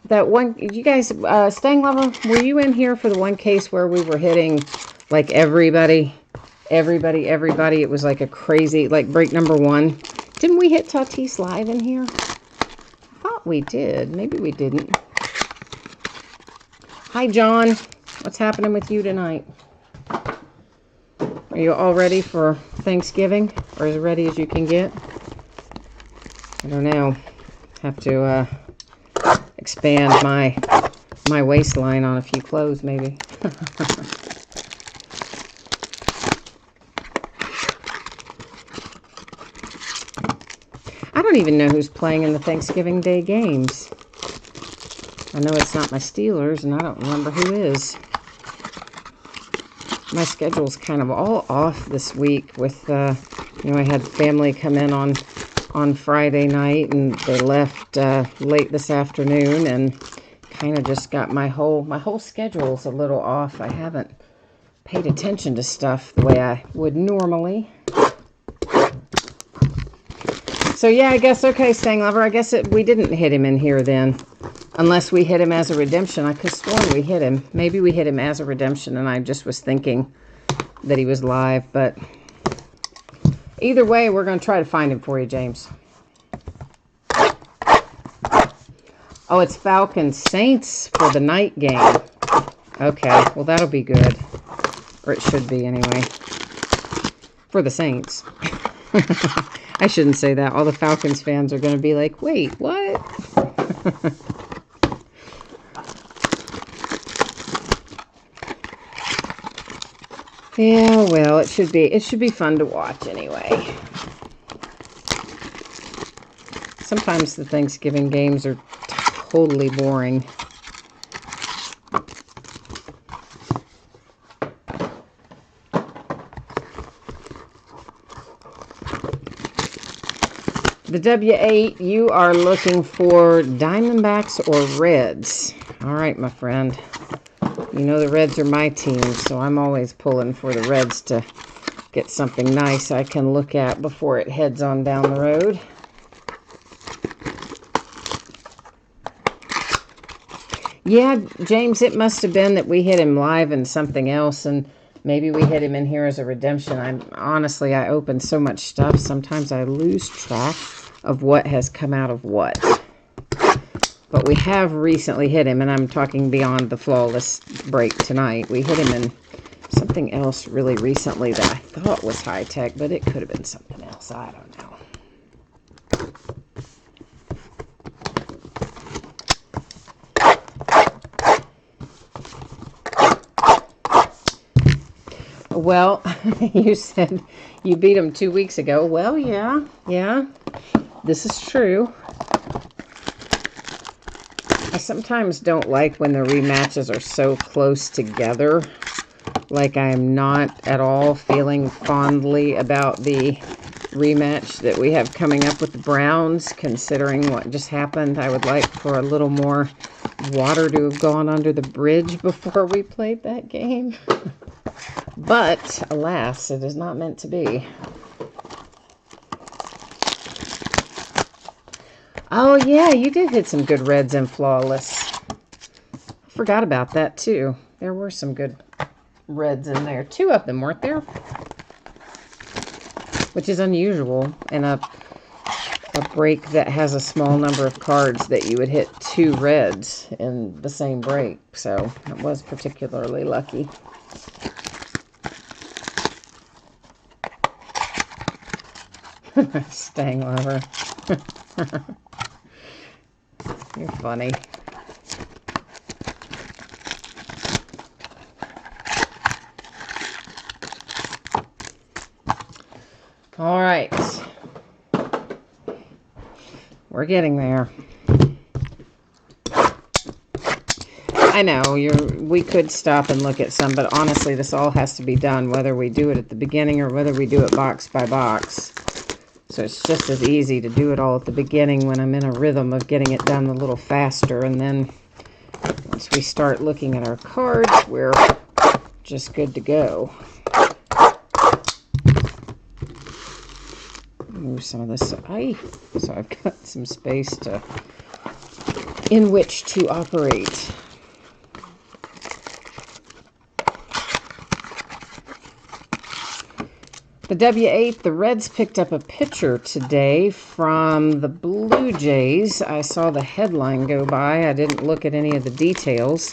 That one, you guys, Stang Lover, were you in here for the one case where we were hitting like everybody? It was like a crazy, like break number 1. Didn't we hit Tatis live in here? I thought we did. Maybe we didn't. Hi, John. What's happening with you tonight? Are you all ready for Thanksgiving? Or as ready as you can get? I don't know. Have to expand my waistline on a few clothes, maybe. I don't even know who's playing in the Thanksgiving Day games. I know it's not my Steelers, and I don't remember who is. My schedule's kind of all off this week with, I had family come in on Friday night, and they left late this afternoon, and kind of just got my whole schedule's a little off. I haven't paid attention to stuff the way I would normally. So yeah, I guess, okay, Stang Lover, I guess we didn't hit him in here then. Unless we hit him as a redemption. I could have sworn we hit him. Maybe we hit him as a redemption, and I just was thinking that he was live. But either way, we're going to try to find him for you, James. Oh, it's Falcons Saints for the night game. Okay, well, that'll be good. Or it should be, anyway. For the Saints. I shouldn't say that. All the Falcons fans are going to be like, wait, what? Yeah, well, it should be fun to watch anyway. Sometimes the Thanksgiving games are totally boring. The W8, you are looking for Diamondbacks or Reds. All right, my friend. You know the Reds are my team, so I'm always pulling for the Reds to get something nice I can look at before it heads on down the road. Yeah, James, it must have been that we hit him live in something else, and maybe we hit him in here as a redemption. Honestly, I open so much stuff, sometimes I lose track of what has come out of what. But we have recently hit him, and I'm talking beyond the flawless break tonight. We hit him in something else really recently that I thought was high tech, but it could have been something else. I don't know. Well, you said you beat him 2 weeks ago. Well, yeah, this is true. I sometimes don't like when the rematches are so close together. Like I am not at all feeling fondly about the rematch that we have coming up with the Browns, considering what just happened. I would like for a little more water to have gone under the bridge before we played that game. But, alas, it is not meant to be. Oh, yeah, you did hit some good Reds in Flawless. I forgot about that, too. There were some good Reds in there. 2 of them, weren't there? Which is unusual in a break that has a small number of cards that you would hit 2 Reds in the same break. So, it was particularly lucky. Stang lover. You're funny. All right. We're getting there. I know, we could stop and look at some, but honestly, this all has to be done, whether we do it at the beginning or whether we do it box by box. So it's just as easy to do it all at the beginning when I'm in a rhythm of getting it done a little faster. And then once we start looking at our cards, we're just good to go. Move some of this. So I've got some space in which to operate. The W8, the Reds picked up a pitcher today from the Blue Jays. I saw the headline go by. I didn't look at any of the details.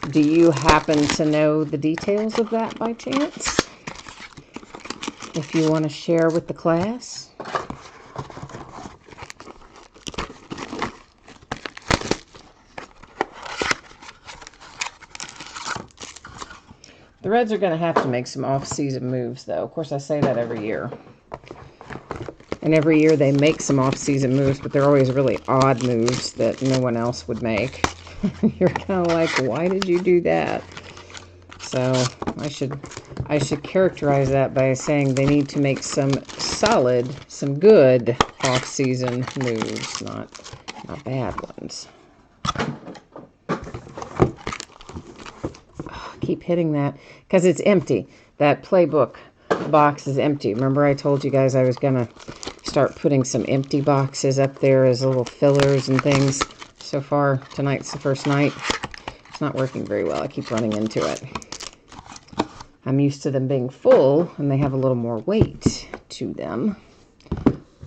Do you happen to know the details of that by chance? If you want to share with the class. The Reds are going to have to make some off-season moves, though. Of course, I say that every year. And every year they make some off-season moves, but they're always really odd moves that no one else would make. You're kind of like, why did you do that? So I should characterize that by saying they need to make some solid, some good off-season moves, not bad ones. Keep hitting that because it's empty. That playbook box is empty. Remember I told you guys I was going to start putting some empty boxes up there as little fillers and things. So far, tonight's the first night. It's not working very well. I keep running into it. I'm used to them being full, and they have a little more weight to them.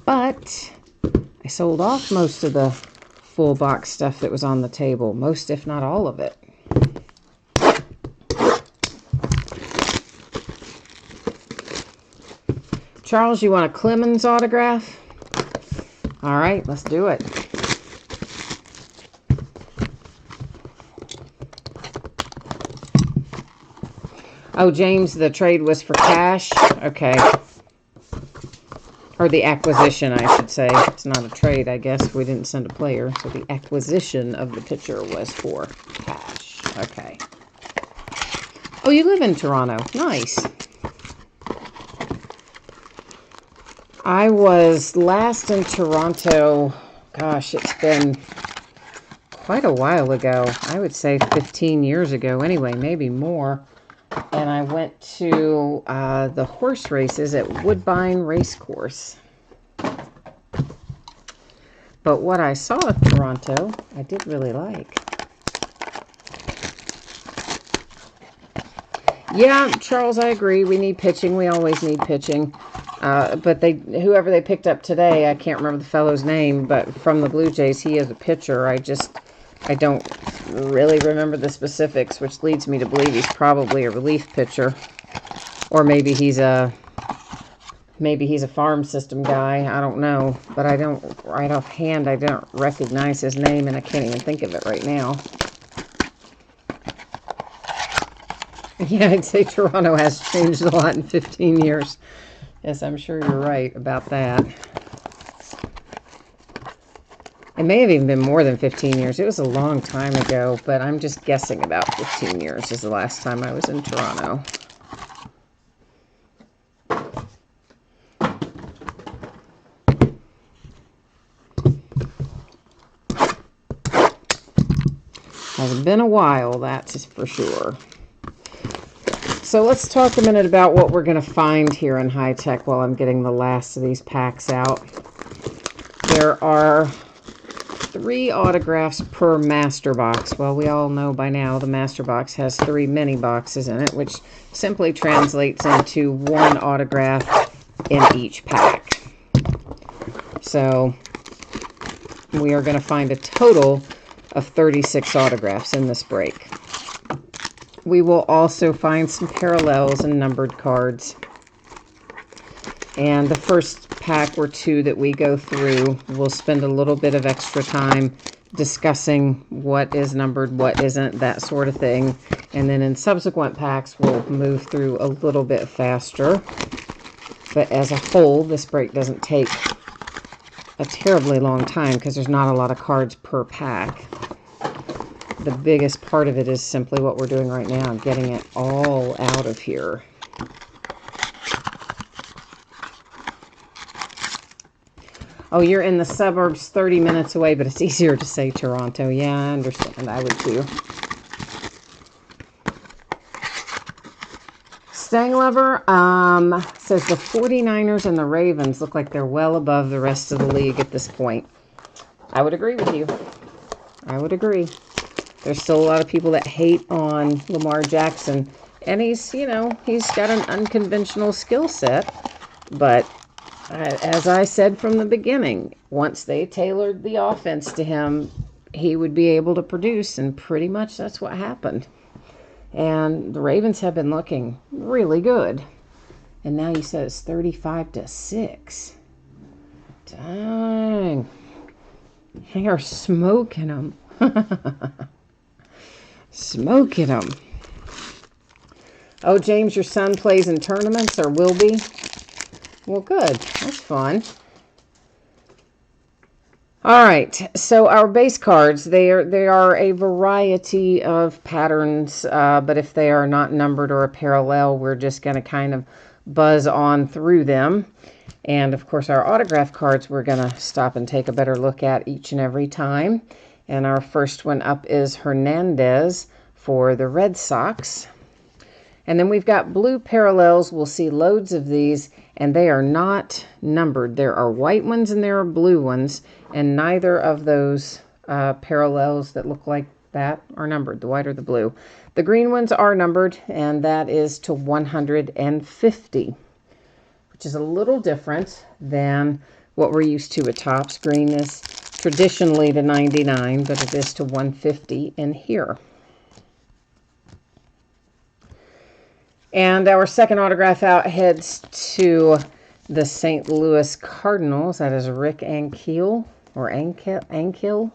But I sold off most of the full box stuff that was on the table. Most, if not all of it. Charles, you want a Clemens autograph? All right, let's do it. Oh, James, the trade was for cash? Okay. Or the acquisition, I should say. It's not a trade, I guess. We didn't send a player. So the acquisition of the pitcher was for cash. Okay. Oh, you live in Toronto. Nice. I was last in Toronto, gosh, it's been quite a while ago. I would say 15 years ago anyway, maybe more. And I went to the horse races at Woodbine Racecourse. But what I saw at Toronto, I did really like. Yeah, Charles, I agree. We need pitching. We always need pitching. But whoever they picked up today, I can't remember the fellow's name, but from the Blue Jays, he is a pitcher. I don't really remember the specifics, which leads me to believe he's probably a relief pitcher. Or maybe he's a farm system guy. I don't know. But right offhand, I don't recognize his name, and I can't even think of it right now. Yeah, I'd say Toronto has changed a lot in 15 years. Yes, I'm sure you're right about that. It may have even been more than 15 years. It was a long time ago, but I'm just guessing about 15 years is the last time I was in Toronto. Has been a while, that's for sure. So let's talk a minute about what we're going to find here in High Tech while I'm getting the last of these packs out. There are 3 autographs per master box. Well, we all know by now the master box has 3 mini boxes in it, which simply translates into 1 autograph in each pack. So we are going to find a total of 36 autographs in this break. We will also find some parallels and numbered cards. And the first pack or 2 that we go through, we'll spend a little bit of extra time discussing what is numbered, what isn't, that sort of thing. And then in subsequent packs, we'll move through a little bit faster. But as a whole, this break doesn't take a terribly long time because there's not a lot of cards per pack. The biggest part of it is simply what we're doing right now, getting it all out of here. Oh, you're in the suburbs 30 minutes away, but it's easier to say Toronto. Yeah, I understand. I would too. Stanglover says the 49ers and the Ravens look like they're well above the rest of the league at this point. I would agree with you. I would agree. There's still a lot of people that hate on Lamar Jackson. And he's got an unconventional skill set. But as I said from the beginning, once they tailored the offense to him, he would be able to produce. And pretty much that's what happened. And the Ravens have been looking really good. And now you said it's 35-6. Dang. They are smoking them. Smoking them. Oh, James, your son plays in tournaments or will be? Well, good. That's fun. All right. So our base cards, they are a variety of patterns, but if they are not numbered or a parallel, we're just going to kind of buzz on through them. And, of course, our autograph cards we're going to stop and take a better look at each and every time. And our first one up is Hernandez for the Red Sox. And then we've got blue parallels. We'll see loads of these, and they are not numbered. There are white ones and there are blue ones, and neither of those parallels that look like that are numbered, the white or the blue. The green ones are numbered, and that is to 150, which is a little different than what we're used to at Topps. Green is traditionally to 99, but it is to 150 in here. And our second autograph out heads to the St. Louis Cardinals. That is Rick Ankiel, or Ankiel.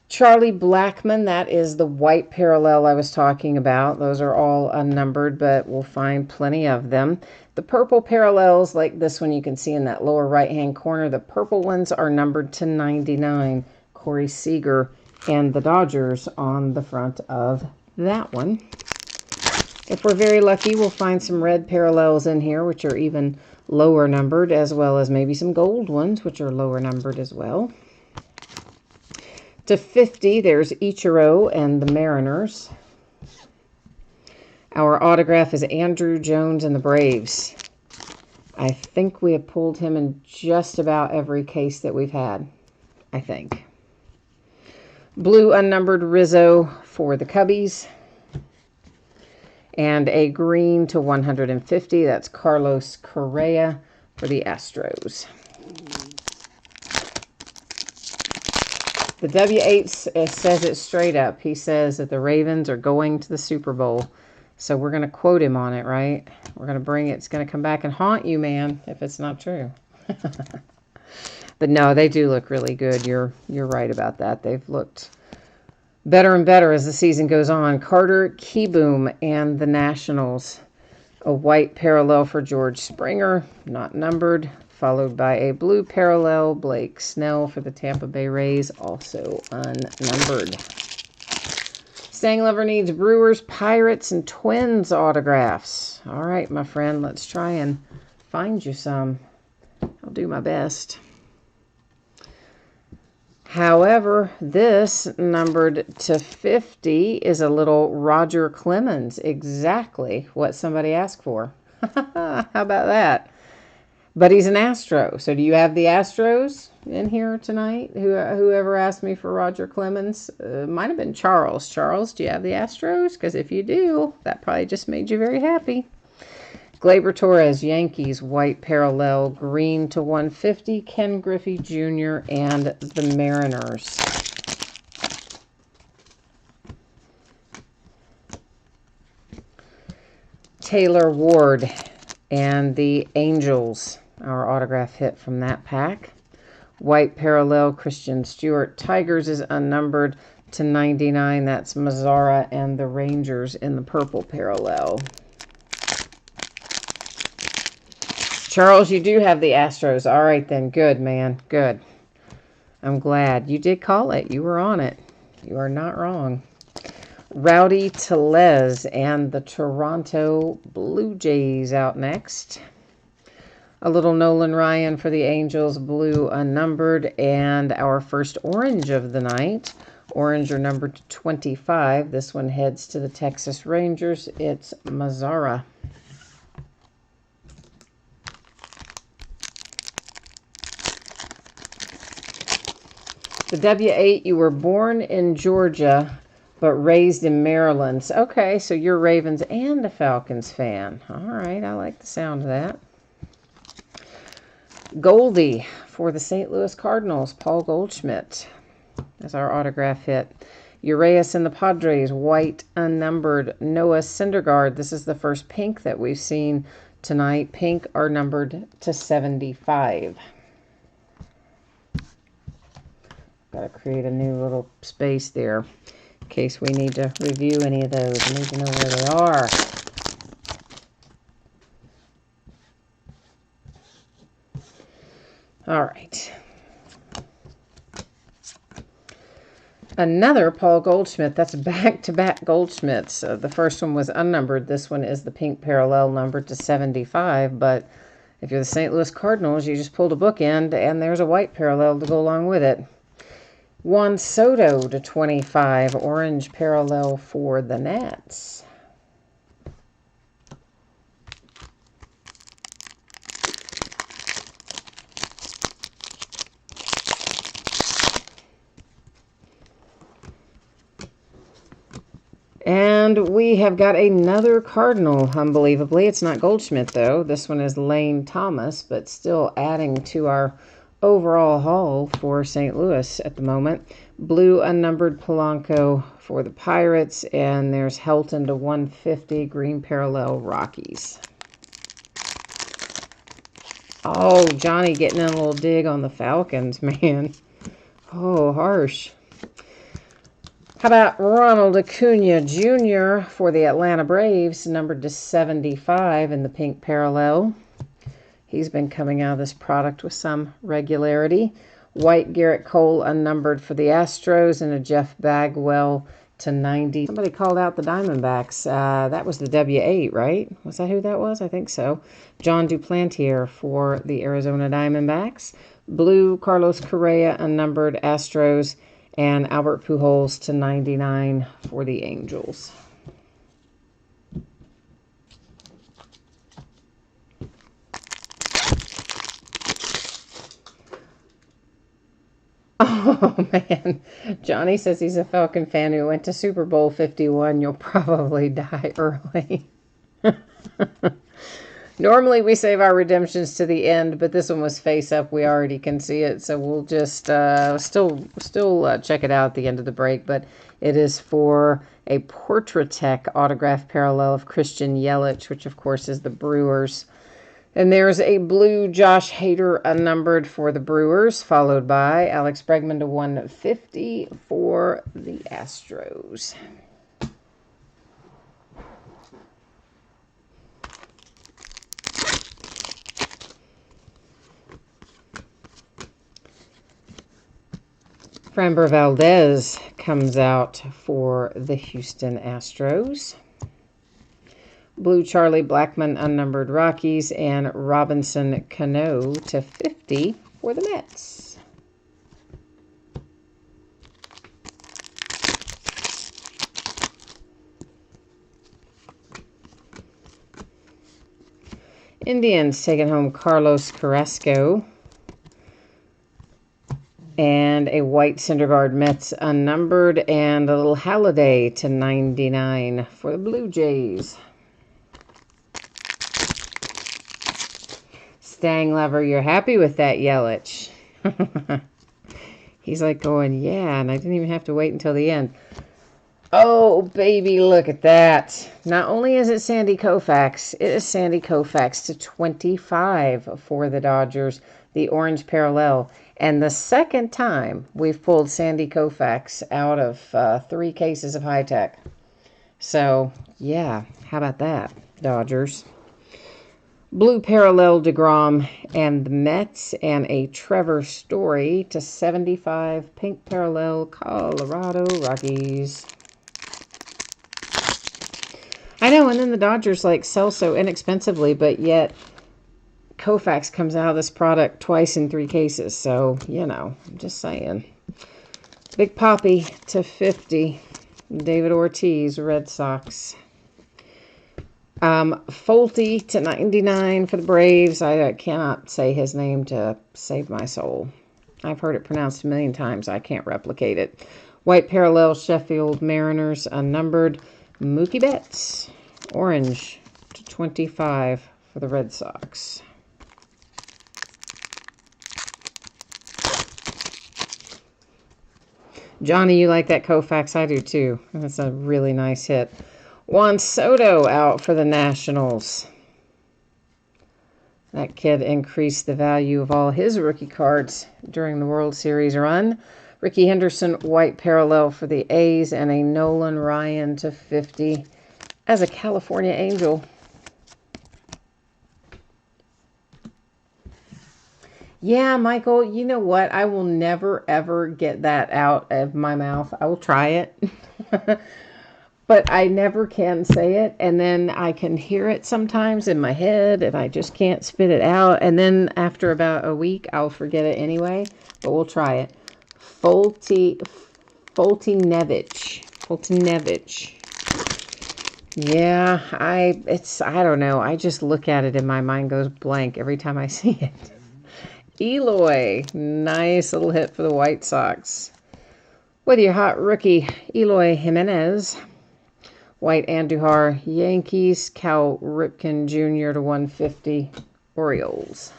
Charlie Blackmon, that is the white parallel I was talking about. Those are all unnumbered, but we'll find plenty of them. The purple parallels, like this one you can see in that lower right-hand corner, the purple ones are numbered to 99. Corey Seager and the Dodgers on the front of that one. If we're very lucky, we'll find some red parallels in here, which are even lower numbered, as well as maybe some gold ones, which are lower numbered as well. To 50, there's Ichiro and the Mariners. Our autograph is Andruw Jones and the Braves. I think we have pulled him in just about every case that we've had, I think. Blue unnumbered Rizzo for the Cubbies. And a green to 150, that's Carlos Correa for the Astros. The W8 says it straight up. He says that the Ravens are going to the Super Bowl. So we're going to quote him on it, right? We're going to bring it. It's going to come back and haunt you, man, if it's not true. But no, they do look really good. You're right about that. They've looked better and better as the season goes on. Carter Kieboom and the Nationals. A white parallel for George Springer, not numbered. Followed by a blue parallel, Blake Snell for the Tampa Bay Rays, also unnumbered. Staying Lover needs Brewers, Pirates, and Twins autographs. All right, my friend, let's try and find you some. I'll do my best. However, this numbered to 50 is a little Roger Clemens. Exactly what somebody asked for. How about that? But he's an Astro. So do you have the Astros in here tonight? Whoever asked me for Roger Clemens, might have been Charles. Charles, do you have the Astros? Because if you do, that probably just made you very happy. Gleyber Torres, Yankees, white parallel, green to 150, Ken Griffey Jr. and the Mariners. Taylor Ward and the Angels. Our autograph hit from that pack. White parallel, Christian Stewart. Tigers is unnumbered to 99. That's Mazzara and the Rangers in the purple parallel. Charles, you do have the Astros. All right then. Good, man. Good. I'm glad. You did call it. You were on it. You are not wrong. Rowdy Tellez and the Toronto Blue Jays out next. A little Nolan Ryan for the Angels, blue unnumbered, and our first orange of the night. Orange are numbered to 25. This one heads to the Texas Rangers. It's Mazzara. The W8, you were born in Georgia, but raised in Maryland. Okay, so you're Ravens and a Falcons fan. All right, I like the sound of that. Goldie for the St. Louis Cardinals, Paul Goldschmidt. That's our autograph hit. Urias and the Padres, white unnumbered. Noah Syndergaard. This is the first pink that we've seen tonight. Pink are numbered to 75. Got to create a new little space there in case we need to review any of those. I need to know where they are. All right. Another Paul Goldschmidt. That's back-to-back Goldschmidts. The first one was unnumbered. This one is the pink parallel, numbered to 75. But if you're the St. Louis Cardinals, you just pulled a bookend, and there's a white parallel to go along with it. Juan Soto to 25. Orange parallel for the Nats. And we have got another Cardinal, unbelievably. It's not Goldschmidt, though. This one is Lane Thomas, but still adding to our overall haul for St. Louis at the moment. Blue unnumbered Polanco for the Pirates, and there's Helton to 150, green parallel Rockies. Oh, Johnny getting in a little dig on the Falcons, man. Oh, harsh. How about Ronald Acuna Jr. for the Atlanta Braves, numbered to 75 in the pink parallel. He's been coming out of this product with some regularity. White Garrett Cole unnumbered for the Astros, and a Jeff Bagwell to 90. Somebody called out the Diamondbacks. That was the W8, right? Was that who that was? I think so. John Duplantier for the Arizona Diamondbacks. Blue, Carlos Correa, unnumbered Astros, and Albert Pujols to 99 for the Angels. Oh, man. Johnny says he's a Falcon fan who went to Super Bowl 51. You'll probably die early. Normally, we save our redemptions to the end, but this one was face up. We already can see it, so we'll just still check it out at the end of the break. But it is for a Portrait autograph parallel of Christian Yelich, which, of course, is the Brewers. And there's a blue Josh Hader unnumbered for the Brewers, followed by Alex Bregman to 150 for the Astros. Framber Valdez comes out for the Houston Astros. Blue Charlie Blackmon unnumbered Rockies, and Robinson Cano to 50 for the Mets. Indians taking home Carlos Carrasco. And a white Syndergaard Mets unnumbered, and a little Halladay to 99 for the Blue Jays. Stang Lover, you're happy with that Yelich. He's like going, yeah, and I didn't even have to wait until the end. Oh, baby, look at that. Not only is it Sandy Koufax, it is Sandy Koufax to 25 for the Dodgers, the orange parallel. And the second time we've pulled Sandy Koufax out of 3 cases of high tech. So, yeah, how about that, Dodgers? Blue parallel DeGrom and the Mets, and a Trevor Story to 75. Pink parallel Colorado Rockies. I know, and then the Dodgers like sell so inexpensively, but yet Koufax comes out of this product twice in 3 cases. So, you know, I'm just saying. Big Poppy to 50. David Ortiz, Red Sox. Folty to 99 for the Braves. I cannot say his name to save my soul. I've heard it pronounced a million times. I can't replicate it. White parallel Sheffield Mariners unnumbered. Mookie Betts, orange to 25 for the Red Sox. Johnny, you like that Koufax? I do too. That's a really nice hit. Juan Soto out for the Nationals. That kid increased the value of all his rookie cards during the World Series run. Ricky Henderson, white parallel for the A's, and a Nolan Ryan to 50 as a California Angel. Yeah, Michael, you know what? I will never, ever get that out of my mouth. I will try it. But I never can say it, and then I can hear it sometimes in my head, and I just can't spit it out. And then after about a week, I'll forget it anyway, but we'll try it. Foltynewicz. Yeah, I don't know. I just look at it and my mind goes blank every time I see it. Eloy, nice little hit for the White Sox. With your hot rookie, Eloy Jimenez. White Andujar, Yankees. Cal Ripken Jr. to 150, Orioles.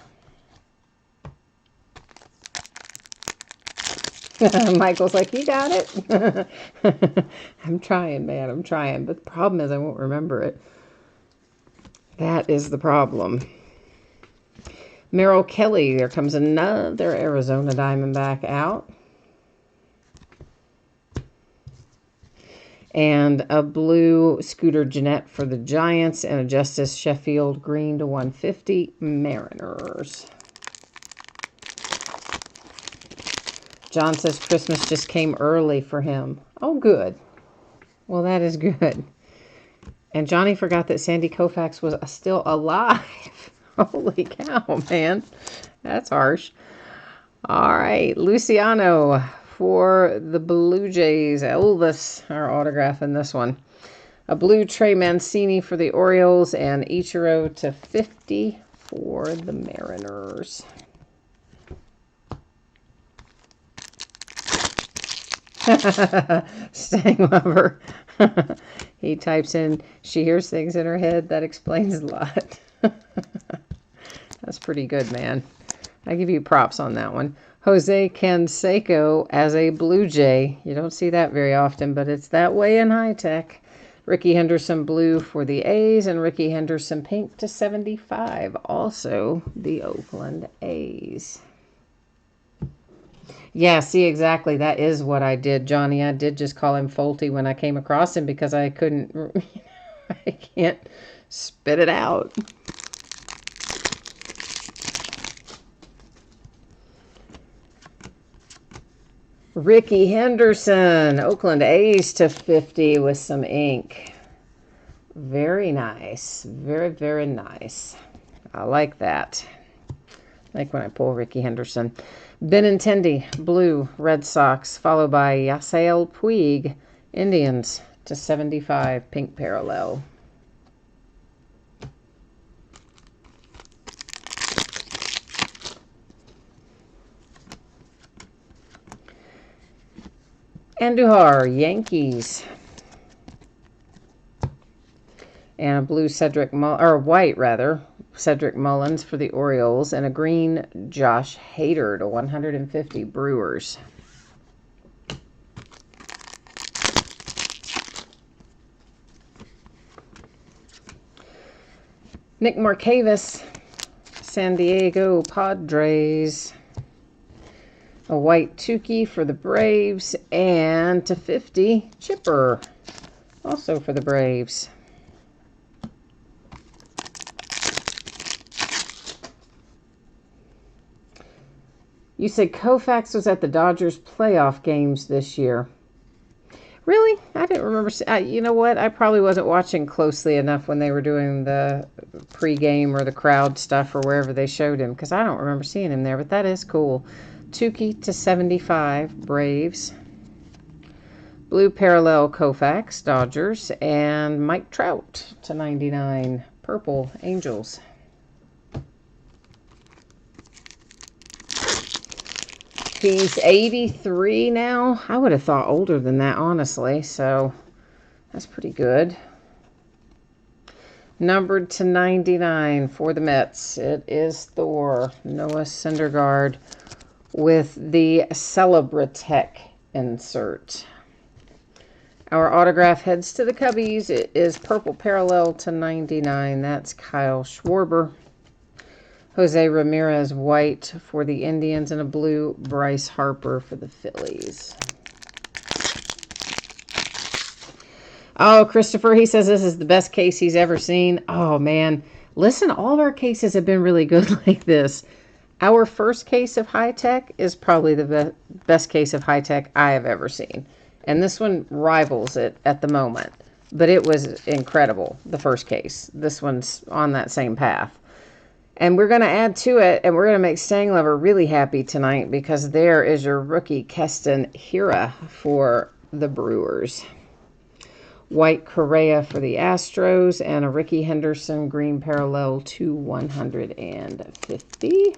Michael's like, you got it. I'm trying, man. I'm trying. But the problem is I won't remember it. That is the problem. Merrill Kelly. There comes another Arizona Diamondback out. And a blue Scooter Gennett for the Giants, and a Justice Sheffield green to 150, Mariners. John says Christmas just came early for him. Oh, good. Well, that is good. And Johnny forgot that Sandy Koufax was still alive. Holy cow, man. That's harsh. All right, Luciano for the Blue Jays. Elvis, our autograph in this one. A blue Trey Mancini for the Orioles and Ichiro to 50 for the Mariners. Staying lover. He types in, she hears things in her head. That explains a lot. That's pretty good, man. I give you props on that one. Jose Canseco as a Blue Jay. You don't see that very often, but it's that way in high tech. Ricky Henderson blue for the A's and Ricky Henderson pink to 75. Also the Oakland A's. Yeah, see, exactly. That is what I did, Johnny. I did just call him Folty when I came across him because I couldn't, I can't spit it out. Ricky Henderson, Oakland A's to 50 with some ink. Very nice. Very, very nice. I like that. I like when I pull Ricky Henderson. Benintendi, blue, Red Sox, followed by Yasiel Puig, Indians to 75, pink parallel. Andujar, Yankees. And a blue white rather, Cedric Mullins for the Orioles, and a green Josh Hader to 150 Brewers. Nick Markakis, San Diego Padres. A white Tukey for the Braves, and to 50 Chipper, also for the Braves. You said Koufax was at the Dodgers playoff games this year. Really? I didn't remember. You know what? I probably wasn't watching closely enough when they were doing the pregame or the crowd stuff or wherever they showed him, because I don't remember seeing him there, but that is cool. Tukey to 75, Braves. Blue parallel Koufax, Dodgers. And Mike Trout to 99, purple Angels. He's 83 now. I would have thought older than that, honestly. So that's pretty good. Numbered to 99 for the Mets. It is Thor, Noah Syndergaard, with the Celebratech insert. Our autograph heads to the Cubbies. It is purple parallel to 99. That's Kyle Schwarber. Jose Ramirez white for the Indians, and a blue Bryce Harper for the Phillies. Oh, Christopher, he says this is the best case he's ever seen. Oh, man. Listen, all of our cases have been really good like this. Our first case of high-tech is probably the best case of high-tech I have ever seen. And this one rivals it at the moment. But it was incredible, the first case. This one's on that same path. And we're going to add to it, and we're going to make Staying Lover really happy tonight, because there is your rookie Keston Hiura for the Brewers. White Correa for the Astros, and a Ricky Henderson green parallel to 150.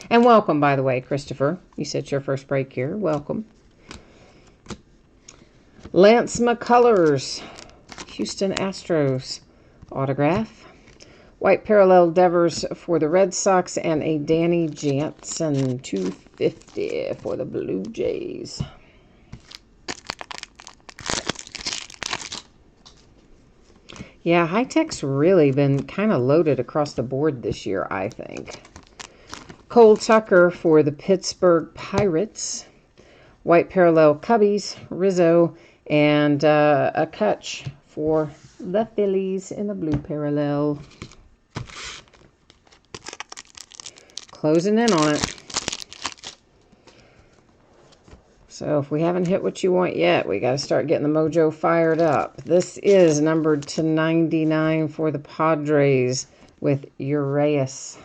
And welcome, by the way, Christopher. You said your first break here. Welcome. Lance McCullers, Houston Astros. Autograph. White parallel Devers for the Red Sox, and a Danny Jansen 250 for the Blue Jays. Yeah, high-tech's really been kind of loaded across the board this year, I think. Cole Tucker for the Pittsburgh Pirates. White parallel Cubbies, Rizzo, and a Kutch for the Phillies in the blue parallel. Closing in on it. So if we haven't hit what you want yet, we got to start getting the mojo fired up. This is numbered to 99 for the Padres with Urias.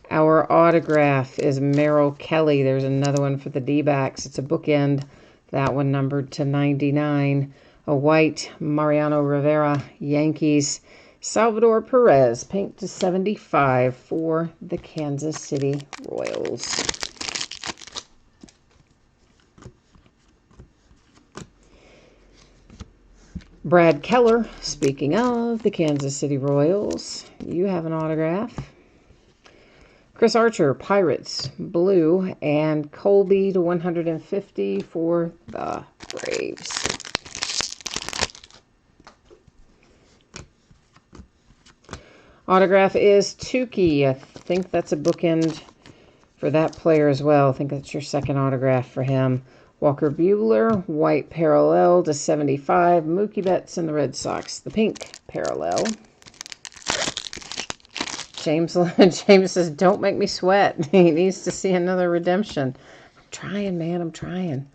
Our autograph is Merrill Kelly. There's another one for the D-backs. It's a bookend. That one numbered to 99. A white Mariano Rivera, Yankees. Salvador Perez, pink to 75 for the Kansas City Royals. Brad Keller, speaking of the Kansas City Royals, you have an autograph. Chris Archer, Pirates, blue, and Colby to 150 for the Braves. Autograph is Tukey. I think that's a bookend for that player as well. I think that's your second autograph for him. Walker Buehler, white parallel to 75. Mookie Betts and the Red Sox, the pink parallel. James says, don't make me sweat. He needs to see another redemption. I'm trying, man. I'm trying.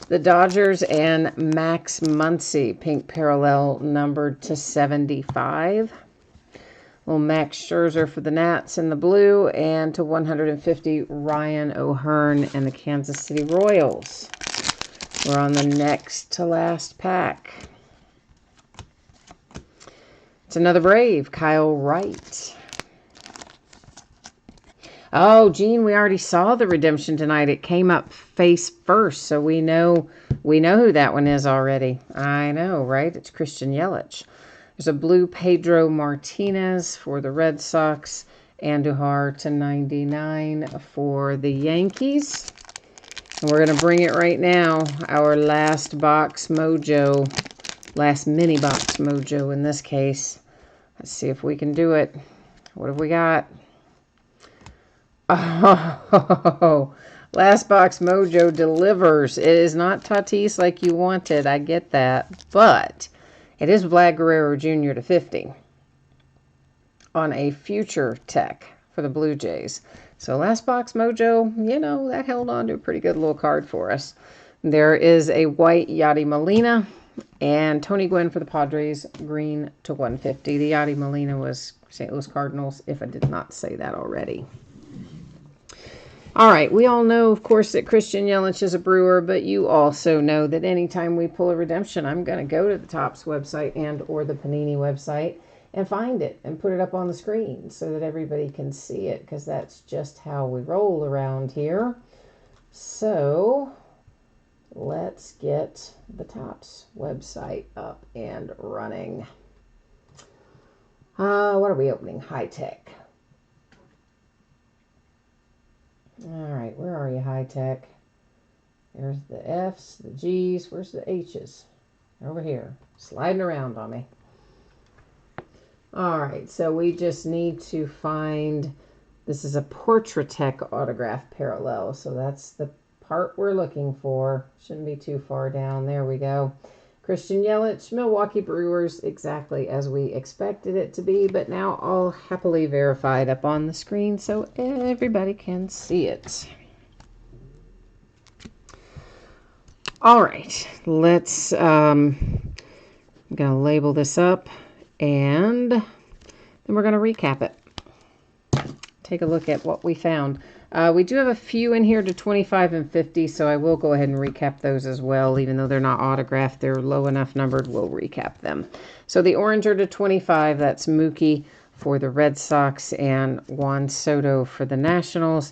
The Dodgers and Max Muncy, pink parallel numbered to 75. Little Max Scherzer for the Nats in the blue, and to 150, Ryan O'Hearn and the Kansas City Royals. We're on the next to last pack. It's another Brave, Kyle Wright. Oh, Gene, we already saw the redemption tonight. It came up face first, so we know who that one is already. I know, right? It's Christian Yelich. There's a blue Pedro Martinez for the Red Sox. Andujar to 99 for the Yankees. And we're going to bring it right now. Our last box mojo. Last mini box mojo in this case. Let's see if we can do it. What have we got? Oh, last box mojo delivers. It is not Tatis like you wanted. I get that. But it is Vlad Guerrero Jr. to 50 on a future tech for the Blue Jays. So last box mojo, you know, that held on to a pretty good little card for us. There is a white Yadi Molina and Tony Gwynn for the Padres, green to 150. The Yadi Molina was St. Louis Cardinals, if I did not say that already. All right, we all know, of course, that Christian Yelich is a Brewer, but you also know that anytime we pull a redemption, I'm going to go to the Topps website and or the Panini website and find it and put it up on the screen so that everybody can see it, because that's just how we roll around here. So let's get the Topps website up and running. What are we opening? High Tech. All right, where are you, High Tech? There's the F's, the G's. Where's the H's? Over here, sliding around on me. All right, so we just need to find, this is a Portrait-Tech autograph parallel, so that's the part we're looking for. Shouldn't be too far down. There we go. Christian Yelich, Milwaukee Brewers, exactly as we expected it to be, but now all happily verified up on the screen so everybody can see it. All right, let's, I'm going to label this up, and then we're going to recap it. Take a look at what we found. We do have a few in here to 25 and 50, so I will go ahead and recap those as well. Even though they're not autographed, they're low enough numbered, we'll recap them. So the Oranger to 25, that's Mookie for the Red Sox and Juan Soto for the Nationals,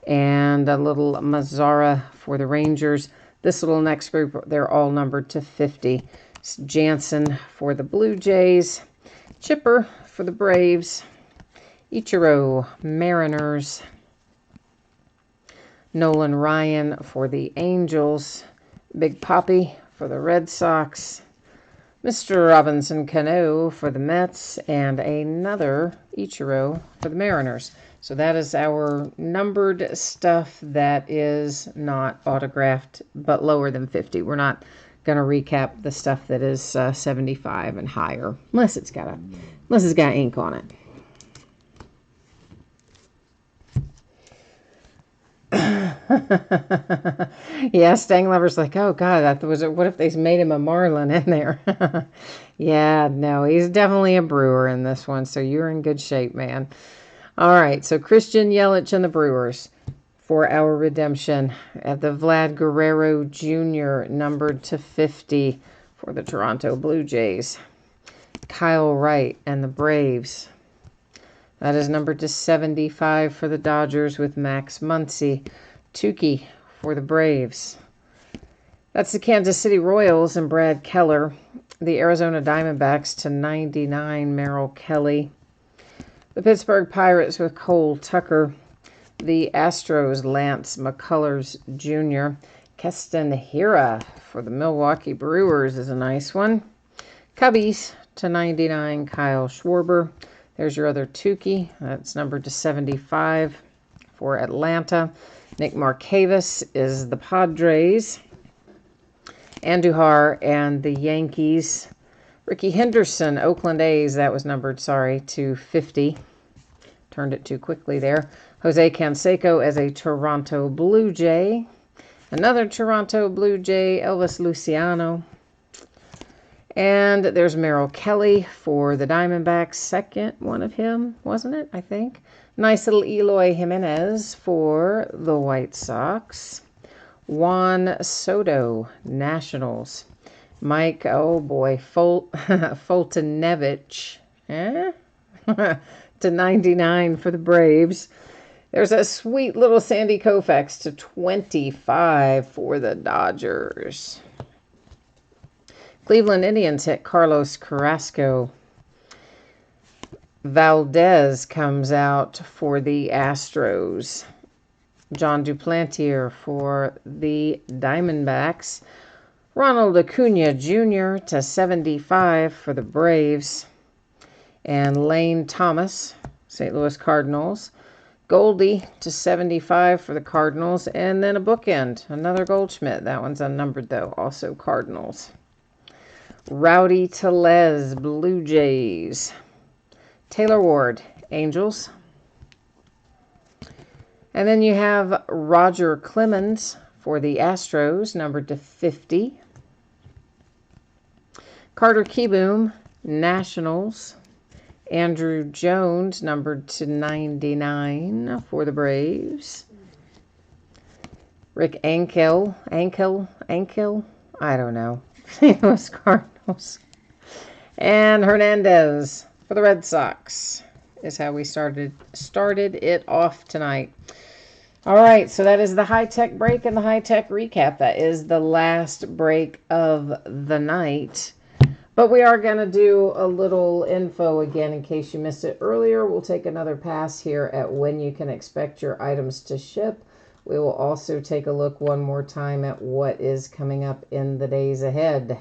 and a little Mazzara for the Rangers. This little next group, they're all numbered to 50. It's Jansen for the Blue Jays, Chipper for the Braves, Ichiro, Mariners, Nolan Ryan for the Angels, Big Papi for the Red Sox, Mr. Robinson Cano for the Mets, and another Ichiro for the Mariners. So that is our numbered stuff that is not autographed, but lower than 50. We're not going to recap the stuff that is 75 and higher, unless it's got ink on it. Yeah, Stang Lover's like, oh God, what if they made him a Marlin in there? Yeah, no, he's definitely a Brewer in this one, so you're in good shape, man. All right, so Christian Yelich and the Brewers for our redemption at the Vlad Guerrero Jr. numbered to 50 for the Toronto Blue Jays. Kyle Wright and the Braves. That is numbered to 75 for the Dodgers with Max Muncy. Tukey for the Braves. That's the Kansas City Royals and Brad Keller. The Arizona Diamondbacks to 99, Merrill Kelly. The Pittsburgh Pirates with Cole Tucker. The Astros, Lance McCullers Jr. Keston Hiura for the Milwaukee Brewers is a nice one. Cubbies to 99, Kyle Schwarber. There's your other Tukey. That's numbered to 75 for Atlanta. Nick Markakis is the Padres. Andujar and the Yankees. Ricky Henderson, Oakland A's. That was numbered, to 50. Turned it too quickly there. Jose Canseco as a Toronto Blue Jay. Another Toronto Blue Jay, Elvis Luciano. And there's Merrill Kelly for the Diamondbacks. Second one of him, wasn't it? I think. Nice little Eloy Jimenez for the White Sox. Juan Soto, Nationals. Mike, oh boy, Fultonevich, to 99 for the Braves. There's a sweet little Sandy Koufax to 25 for the Dodgers. Cleveland Indians hit Carlos Carrasco. Valdez comes out for the Astros. John Duplantier for the Diamondbacks. Ronald Acuna Jr. to 75 for the Braves. And Lane Thomas, St. Louis Cardinals. Goldie to 75 for the Cardinals. And then a bookend, another Goldschmidt. That one's unnumbered, though, also Cardinals. Rowdy Tellez, Blue Jays. Taylor Ward, Angels. And then you have Roger Clemens for the Astros, numbered to 50. Carter Kieboom, Nationals. Andrew Jones, numbered to 99 for the Braves. Rick Ankiel, I don't know. St. Louis Cardinals. And Hernandez for the Red Sox is how we started it off tonight. All right, so that is the high-tech break and the high-tech recap. That is the last break of the night. But we are going to do a little info again in case you missed it earlier. We'll take another pass here at when you can expect your items to ship. We will also take a look one more time at what is coming up in the days ahead.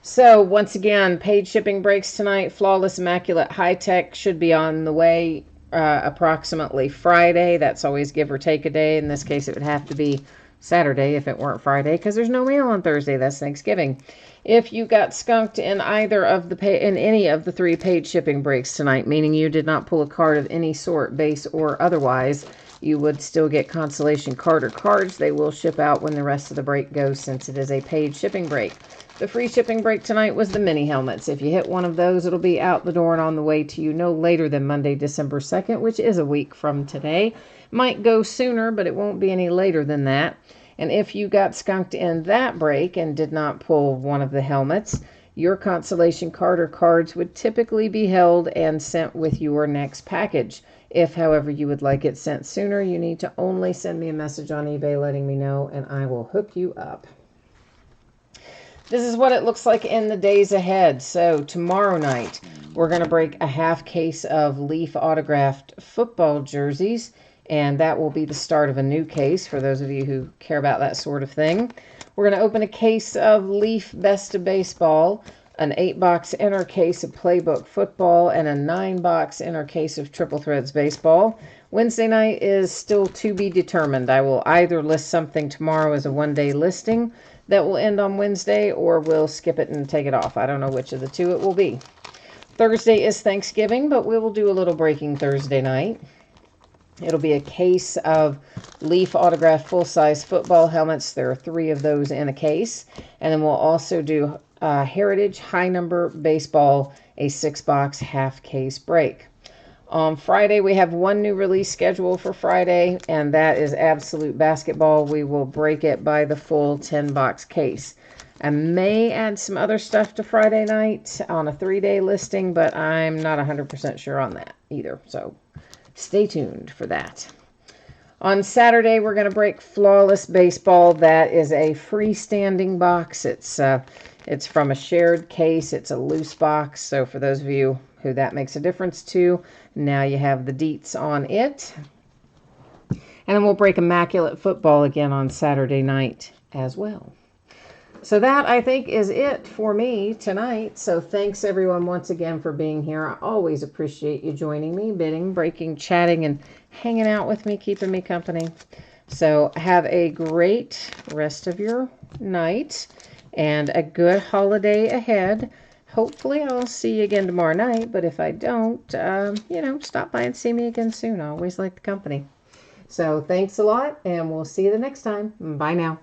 So, once again, paid shipping breaks tonight. Flawless Immaculate High Tech should be on the way approximately Friday. That's always give or take a day. In this case, it would have to be Saturday if it weren't Friday, because there's no mail on Thursday. That's Thanksgiving. If you got skunked in either of in any of the 3 paid shipping breaks tonight, meaning you did not pull a card of any sort, base or otherwise, you would still get consolation card or cards. They will ship out when the rest of the break goes, since it is a paid shipping break. The free shipping break tonight was the mini helmets. If you hit one of those, it'll be out the door and on the way to you no later than Monday, December 2nd, which is a week from today. Might go sooner, but it won't be any later than that. And if you got skunked in that break and did not pull one of the helmets, your consolation card or cards would typically be held and sent with your next package. If, however, you would like it sent sooner, you need to only send me a message on eBay letting me know, and I will hook you up. This is what it looks like in the days ahead. So tomorrow night, we're going to break a half case of Leaf autographed football jerseys, and that will be the start of a new case for those of you who care about that sort of thing. We're going to open a case of Leaf Best of Baseball, an 8-box inner case of Playbook Football, and a 9-box inner case of Triple Threads Baseball. Wednesday night is still to be determined. I will either list something tomorrow as a one-day listing that will end on Wednesday, or we'll skip it and take it off. I don't know which of the two it will be. Thursday is Thanksgiving, but we will do a little breaking Thursday night. It'll be a case of Leaf autographed full-size football helmets. There are 3 of those in a case. And then we'll also do Heritage high number baseball, a 6-box half case break. On Friday, we have 1 new release schedule for Friday, and that is Absolute Basketball. We will break it by the full 10-box case. I may add some other stuff to Friday night on a 3-day listing, but I'm not 100% sure on that either. So stay tuned for that. On Saturday, we're going to break Flawless Baseball. That is a freestanding box. It's from a shared case. It's a loose box. So for those of you who that makes a difference to, now you have the deets on it. And then we'll break Immaculate Football again on Saturday night as well. So that, I think, is it for me tonight. So thanks, everyone, once again for being here. I always appreciate you joining me, bidding, breaking, chatting, and hanging out with me, keeping me company. So have a great rest of your night and a good holiday ahead. Hopefully, I'll see you again tomorrow night. But if I don't, stop by and see me again soon. I always like the company. So thanks a lot, and we'll see you the next time. Bye now.